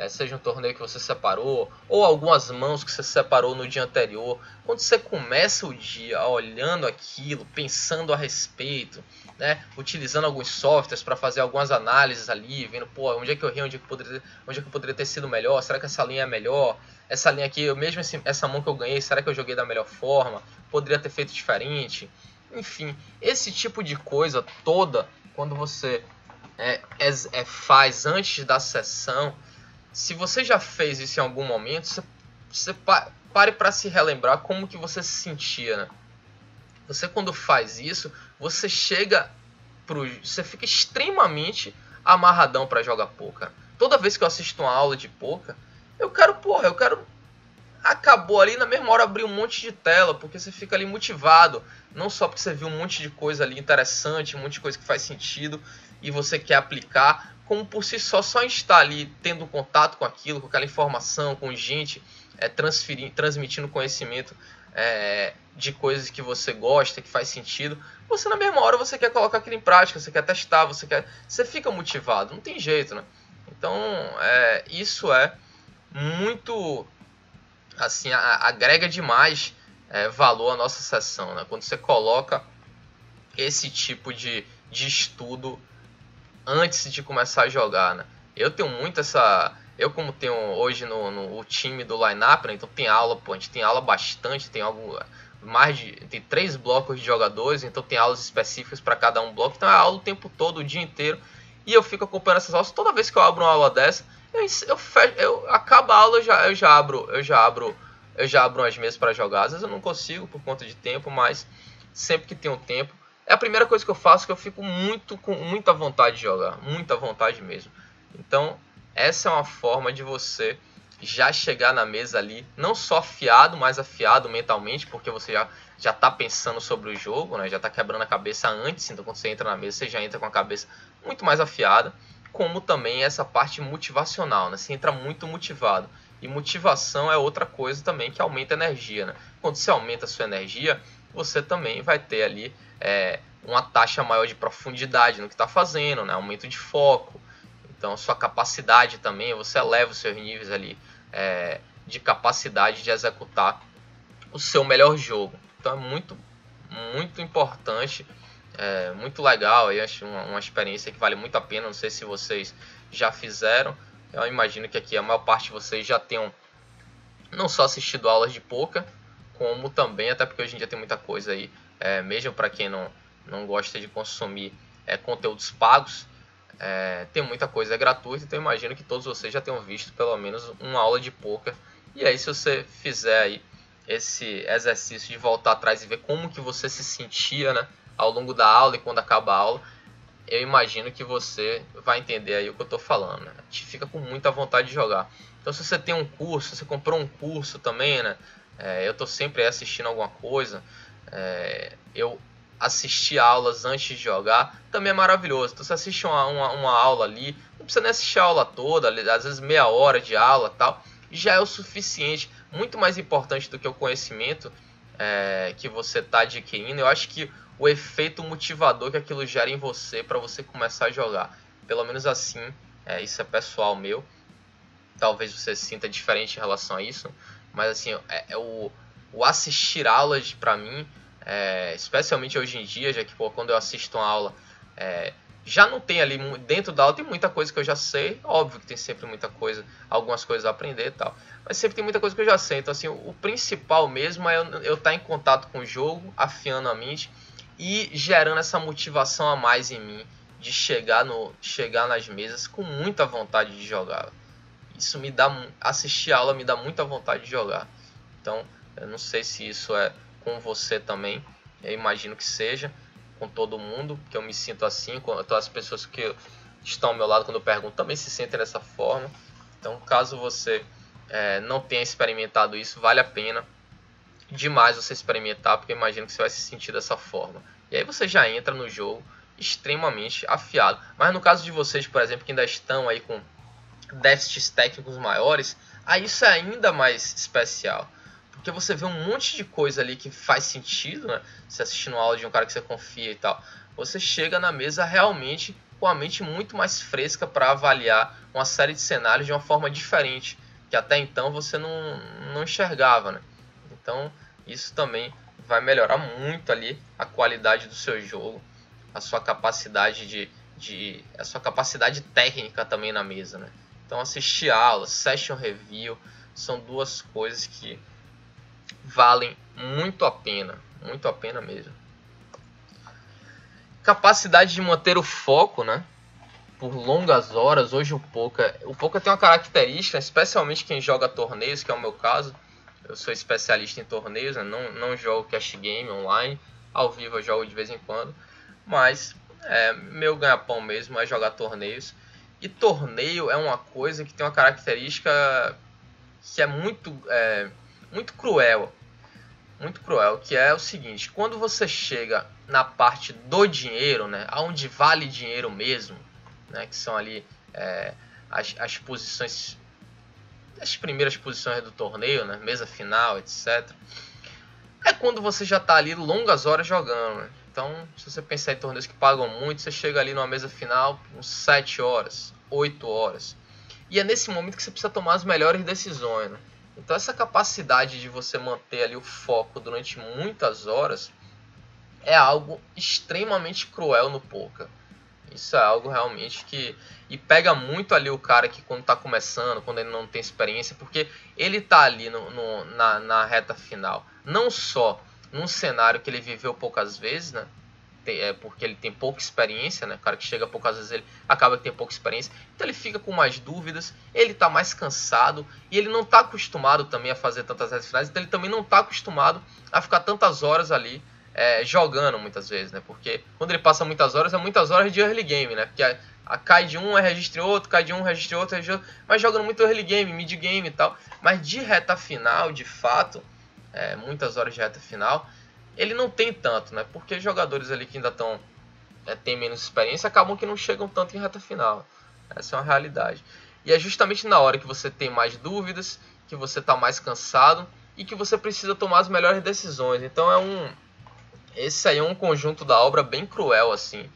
[SPEAKER 3] seja um torneio que você separou, ou algumas mãos que você separou no dia anterior. Quando você começa o dia olhando aquilo, pensando a respeito, né, utilizando alguns softwares para fazer algumas análises ali, vendo, pô, onde é que eu errei, onde é que eu poderia ter sido melhor, será que essa linha é melhor? Essa linha aqui, mesmo essa mão que eu ganhei, será que eu joguei da melhor forma? Poderia ter feito diferente? Enfim, esse tipo de coisa toda, quando você faz antes da sessão, se você já fez isso em algum momento, você pare para se relembrar como que você se sentia, né? Você quando faz isso, você fica extremamente amarradão para jogar poker. Toda vez que eu assisto uma aula de poker, eu quero acabou ali na mesma hora abrir um monte de tela, porque você fica ali motivado, não só porque você viu um monte de coisa ali interessante, um monte de coisa que faz sentido e você quer aplicar, como por si só estar ali tendo contato com aquilo, com aquela informação, com gente transmitindo conhecimento de coisas que você gosta, que faz sentido, você na mesma hora você quer colocar aquilo em prática, você quer testar, você fica motivado, não tem jeito, né? Então isso é muito, assim, agrega demais valor à nossa sessão, né? Quando você coloca esse tipo de estudo antes de começar a jogar, né? Eu tenho muito eu como tenho hoje no time do Line-Up, né? Então tem aula, a gente tem aula bastante, tem 3 blocos de jogadores, então tem aulas específicas para cada um bloco, então é aula o tempo todo, o dia inteiro, e eu fico acompanhando essas aulas. Toda vez que eu abro uma aula dessa, acaba a aula, eu já abro as mesas para jogar. Às vezes eu não consigo por conta de tempo, mas sempre que tenho tempo, é a primeira coisa que eu faço, que eu fico com muita vontade de jogar, muita vontade mesmo. Então, essa é uma forma de você já chegar na mesa ali, não só afiado, mas afiado mentalmente, porque você já está pensando sobre o jogo, né? Já está quebrando a cabeça antes, então quando você entra na mesa, você já entra com a cabeça muito mais afiada, como também essa parte motivacional, né? Você entra muito motivado. E motivação é outra coisa também que aumenta a energia, né? Quando você aumenta a sua energia, você também vai ter ali uma taxa maior de profundidade no que está fazendo, né? Aumento de foco. Então, sua capacidade também, você eleva os seus níveis ali de capacidade de executar o seu melhor jogo. Então, é muito, muito importante, muito legal. Eu acho uma experiência que vale muito a pena. Não sei se vocês já fizeram. Eu imagino que aqui a maior parte de vocês já tenham não só assistido aulas de poker, como também, até porque hoje em dia tem muita coisa aí, mesmo para quem não gosta de consumir conteúdos pagos, tem muita coisa gratuita, então eu imagino que todos vocês já tenham visto pelo menos uma aula de poker. E aí, se você fizer aí esse exercício de voltar atrás e ver como que você se sentia, né, ao longo da aula e quando acaba a aula, eu imagino que você vai entender aí o que eu estou falando, né? A gente fica com muita vontade de jogar. Então, se você tem um curso, você comprou um curso também, né? Eu estou sempre assistindo alguma coisa. Eu assistir aulas antes de jogar também é maravilhoso. Então, você assiste uma aula ali, não precisa nem assistir a aula toda, às vezes meia hora de aula tal, já é o suficiente. Muito mais importante do que o conhecimento que você está adquirindo, eu acho que o efeito motivador que aquilo gera em você para você começar a jogar. Pelo menos assim, isso é pessoal meu. Talvez você se sinta diferente em relação a isso, mas assim, o assistir aulas para mim, especialmente hoje em dia, já que quando eu assisto uma aula, já não tem ali, dentro da aula tem muita coisa que eu já sei, óbvio que tem sempre muita coisa, algumas coisas a aprender e tal, mas sempre tem muita coisa que eu já sei. Então assim, o principal mesmo é eu estar em contato com o jogo, afiando a mente e gerando essa motivação a mais em mim, de chegar nas mesas com muita vontade de jogar. Isso assistir a aula me dá muita vontade de jogar. Então, eu não sei se isso é com você também, eu imagino que seja com todo mundo, que eu me sinto assim, com as pessoas que estão ao meu lado quando eu pergunto também se sentem dessa forma. Então, caso você não tenha experimentado isso, vale a pena demais você experimentar, porque eu imagino que você vai se sentir dessa forma. E aí você já entra no jogo extremamente afiado. Mas no caso de vocês, por exemplo, que ainda estão aí com déficits técnicos maiores, aí isso é ainda mais especial. Porque você vê um monte de coisa ali que faz sentido, né? Você assistindo uma aula de um cara que você confia e tal. Você chega na mesa realmente com a mente muito mais fresca para avaliar uma série de cenários de uma forma diferente, que até então você não enxergava, né? Então isso também vai melhorar muito ali a qualidade do seu jogo, a sua capacidade a sua capacidade técnica também na mesa, né? Então assistir aulas, session review, são duas coisas que valem muito a pena mesmo. Capacidade de manter o foco, né? Por longas horas. Hoje o poker tem uma característica, especialmente quem joga torneios, que é o meu caso. Eu sou especialista em torneios, né? Não jogo cash game online, ao vivo eu jogo de vez em quando, mas meu ganha-pão mesmo é jogar torneios. E torneio é uma coisa que tem uma característica que é muito cruel, que é o seguinte: quando você chega na parte do dinheiro, né, onde vale dinheiro mesmo, né, que são ali as posições, as primeiras posições do torneio, né, mesa final, etc. É quando você já está ali longas horas jogando, né? Então, se você pensar em torneios que pagam muito, você chega ali numa mesa final uns 7 horas, 8 horas. E é nesse momento que você precisa tomar as melhores decisões, né? Então essa capacidade de você manter ali o foco durante muitas horas é algo extremamente cruel no poker. Isso é algo realmente que... E pega muito ali o cara que quando está começando, quando ele não tem experiência, porque ele está ali na reta final. Não só num cenário que ele viveu poucas vezes, né? Porque ele tem pouca experiência, né? O cara que chega poucas vezes, ele acaba que tem pouca experiência. Então ele fica com mais dúvidas, ele está mais cansado e ele não está acostumado também a fazer tantas retas finais. Então ele também não está acostumado a ficar tantas horas ali jogando muitas vezes, né? Porque quando ele passa muitas horas, é muitas horas de early game, né? Porque cai de um, registra outro, cai de um, registra outro, mas jogando muito early game, mid game e tal. Mas de reta final, de fato, muitas horas de reta final, ele não tem tanto, né? Porque jogadores ali que ainda têm menos experiência acabam que não chegam tanto em reta final. Essa é uma realidade. E é justamente na hora que você tem mais dúvidas, que você está mais cansado e que você precisa tomar as melhores decisões. Então esse aí é um conjunto da obra bem cruel, assim,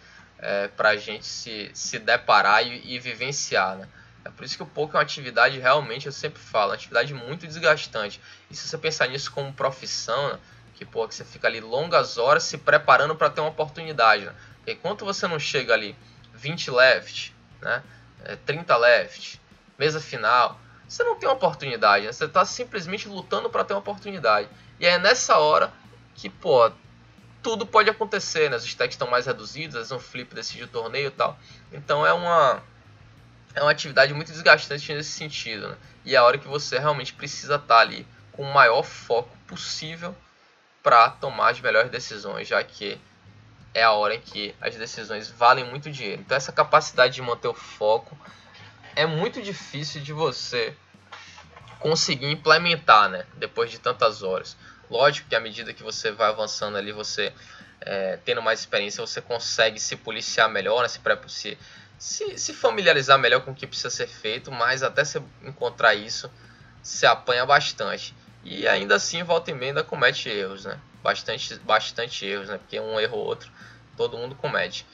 [SPEAKER 3] para a gente se deparar e vivenciar, né? É por isso que o poker é uma atividade, realmente, eu sempre falo, uma atividade muito desgastante. E se você pensar nisso como profissão, né, que você fica ali longas horas se preparando para ter uma oportunidade, né? Porque enquanto você não chega ali 20 left, né, 30 left, mesa final, você não tem uma oportunidade, né? Você está simplesmente lutando para ter uma oportunidade. E é nessa hora que, tudo pode acontecer, né? Os stacks estão mais reduzidos, às vezes um flip decide o torneio e tal. Então é uma atividade muito desgastante nesse sentido, né? E é a hora que você realmente precisa estar ali com o maior foco possível para tomar as melhores decisões, já que é a hora em que as decisões valem muito dinheiro. Então essa capacidade de manter o foco é muito difícil de você conseguir implementar, né? Depois de tantas horas. Lógico que à medida que você vai avançando ali, você tendo mais experiência, você consegue se policiar melhor, né? Se familiarizar melhor com o que precisa ser feito, mas até você encontrar isso, você apanha bastante. E ainda assim, volta e meia ainda comete erros, né? Bastante erros, né? Porque um erro ou outro, todo mundo comete.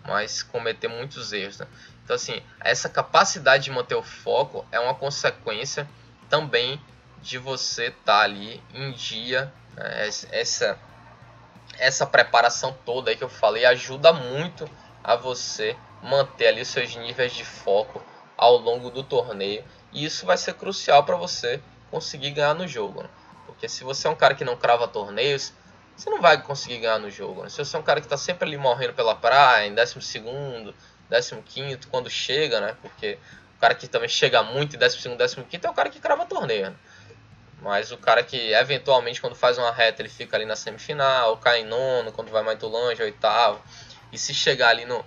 [SPEAKER 3] Mas cometer muitos erros, né? Então assim, essa capacidade de manter o foco é uma consequência também de você estar ali em dia, né? Essa preparação toda aí que eu falei ajuda muito a você manter ali os seus níveis de foco ao longo do torneio. E isso vai ser crucial para você conseguir ganhar no jogo, né? Porque se você é um cara que não crava torneios, você não vai conseguir ganhar no jogo, né? Se você é um cara que está sempre ali morrendo pela praia, em 12º, 15º, quando chega, né? Porque o cara que também chega muito em 12º, 15º é o cara que crava torneio, né? Mas o cara que eventualmente quando faz uma reta ele fica ali na semifinal, cai em nono, quando vai mais longe, oitavo. E se chegar ali no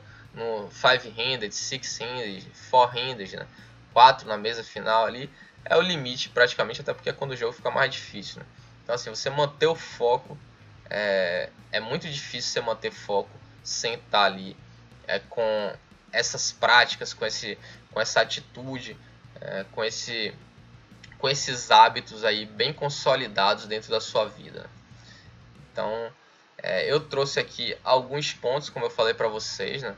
[SPEAKER 3] 5-handed, 6-handed, 4-handed, né? 4 na mesa final ali, é o limite praticamente, até porque é quando o jogo fica mais difícil, né? Então assim, você manter o foco, é muito difícil você manter foco sem estar ali com essas práticas, com essa atitude, com esses hábitos aí bem consolidados dentro da sua vida. Então, eu trouxe aqui alguns pontos, como eu falei para vocês, né?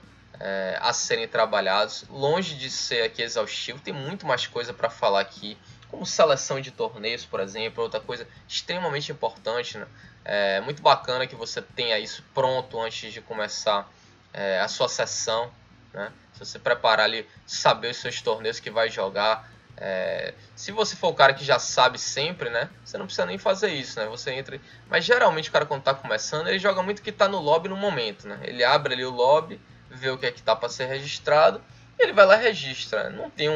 [SPEAKER 3] a serem trabalhados. Longe de ser aqui exaustivo, tem muito mais coisa para falar aqui, como seleção de torneios, por exemplo, outra coisa extremamente importante, né? É muito bacana que você tenha isso pronto antes de começar a sua sessão, né? Se você preparar ali, saber os seus torneios que vai jogar. Se você for o cara que já sabe sempre, né? Você não precisa nem fazer isso, né? Você entra. Mas geralmente o cara, quando está começando, ele joga muito o que está no lobby no momento, né? Ele abre ali o lobby, vê o que é que está para ser registrado, e ele vai lá e registra. Não tem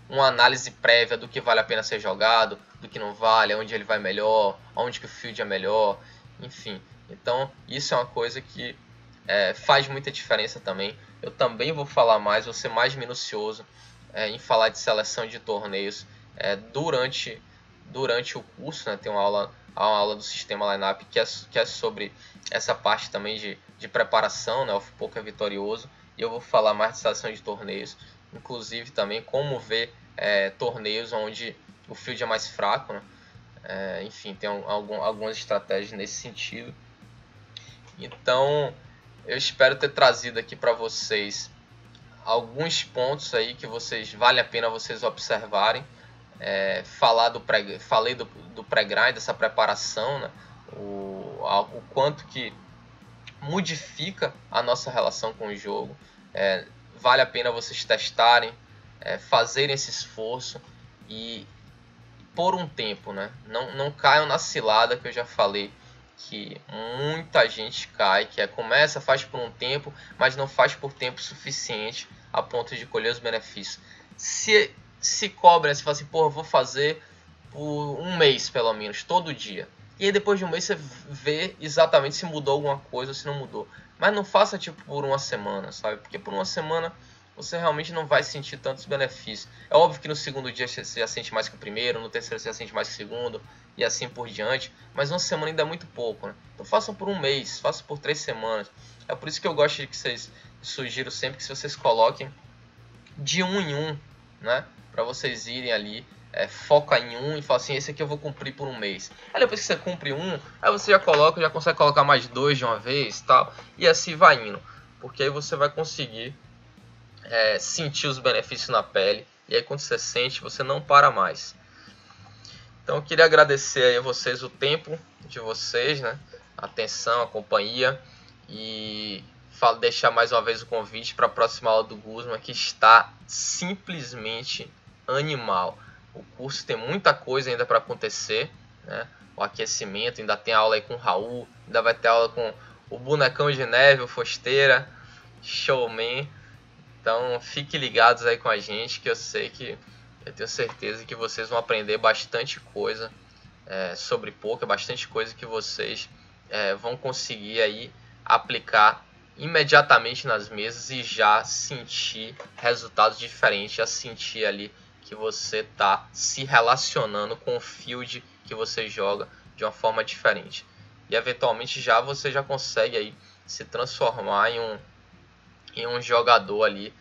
[SPEAKER 3] uma análise prévia do que vale a pena ser jogado, do que não vale, onde ele vai melhor, onde que o field é melhor, enfim. Então, isso é uma coisa que faz muita diferença também. Eu também vou falar mais, vou ser mais minucioso em falar de seleção de torneios durante o curso, né? Tem uma aula do sistema Lineup que é sobre essa parte também de preparação, né? O Poker Vitorioso, e eu vou falar mais de seleção de torneios, inclusive também como ver torneios onde o field é mais fraco, né? Enfim, tem algumas estratégias nesse sentido. Então, eu espero ter trazido aqui para vocês alguns pontos aí que vale a pena vocês observarem. Falei do pré-grind, dessa preparação, né? O quanto que modifica a nossa relação com o jogo. Vale a pena vocês testarem, fazerem esse esforço e por um tempo, né? Não caiam na cilada que eu já falei, que muita gente cai, que começa, faz por um tempo, mas não faz por tempo suficiente a ponto de colher os benefícios. Se cobra, se fala assim, pô, eu vou fazer por um mês pelo menos, todo dia. E aí depois de um mês você vê exatamente se mudou alguma coisa ou se não mudou. Mas não faça tipo por uma semana, sabe? Porque por uma semana você realmente não vai sentir tantos benefícios. É óbvio que no segundo dia você já sente mais que o primeiro, no terceiro você já sente mais que o segundo, e assim por diante. Mas uma semana ainda é muito pouco, né? Então façam por um mês, façam por 3 semanas. É por isso que eu gosto de que vocês, sugiro sempre que vocês coloquem de um em um, né? Para vocês irem ali, foca em um e fala assim, esse aqui eu vou cumprir por um mês. Aí depois que você cumpre um, aí você já consegue colocar mais 2 de uma vez, tal, e assim vai indo. Porque aí você vai conseguir sentir os benefícios na pele, e aí quando você sente, você não para mais. Então eu queria agradecer aí a vocês o tempo de vocês, né? A atenção, a companhia, e deixar mais uma vez o convite para a próxima aula do Guzman, que está simplesmente animal. O curso tem muita coisa ainda para acontecer, né? O aquecimento, ainda tem aula aí com o Raul, ainda vai ter aula com o bonecão de neve, o Fosteira, showman. Então fiquem ligados aí com a gente, que eu tenho certeza que vocês vão aprender bastante coisa sobre poker, bastante coisa que vocês vão conseguir aí aplicar imediatamente nas mesas e já sentir resultados diferentes, já sentir ali que você está se relacionando com o field que você joga de uma forma diferente. E eventualmente você já consegue aí se transformar em um jogador ali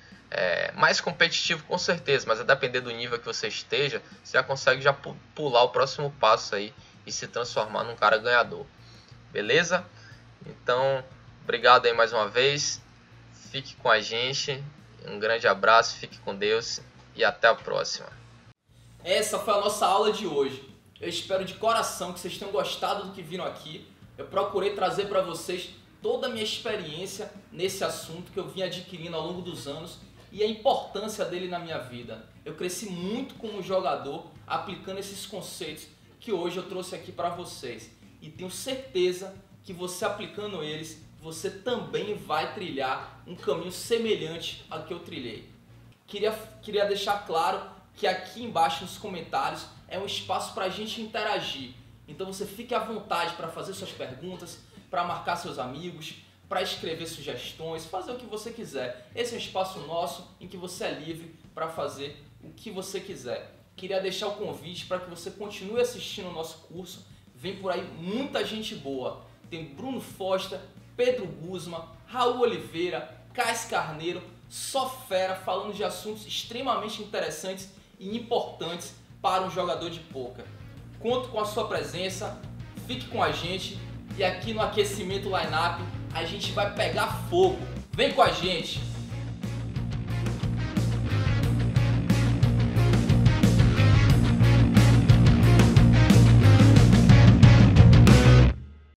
[SPEAKER 3] mais competitivo, com certeza, mas a depender do nível que você esteja, você já consegue pular o próximo passo aí e se transformar num cara ganhador. Beleza? Então, obrigado aí mais uma vez. Fique com a gente. Um grande abraço, fique com Deus e até a próxima.
[SPEAKER 1] Essa foi a nossa aula de hoje. Eu espero de coração que vocês tenham gostado do que viram aqui. Eu procurei trazer para vocês toda a minha experiência nesse assunto que eu vim adquirindo ao longo dos anos e a importância dele na minha vida. Eu cresci muito como jogador aplicando esses conceitos que hoje eu trouxe aqui para vocês. E tenho certeza que você aplicando eles, você também vai trilhar um caminho semelhante ao que eu trilhei. Queria deixar claro que aqui embaixo nos comentários é um espaço para a gente interagir. Então você fique à vontade para fazer suas perguntas, para marcar seus amigos, para escrever sugestões, fazer o que você quiser. Esse é um espaço nosso em que você é livre para fazer o que você quiser. Queria deixar o convite para que você continue assistindo o nosso curso. Vem por aí muita gente boa. Tem Bruno Foster, Pedro Guzman, Raul Oliveira, Cássio Carneiro, só fera falando de assuntos extremamente interessantes e importantes para um jogador de poker. Conto com a sua presença, fique com a gente e aqui no Aquecimento Lineup a gente vai pegar fogo. Vem com a gente!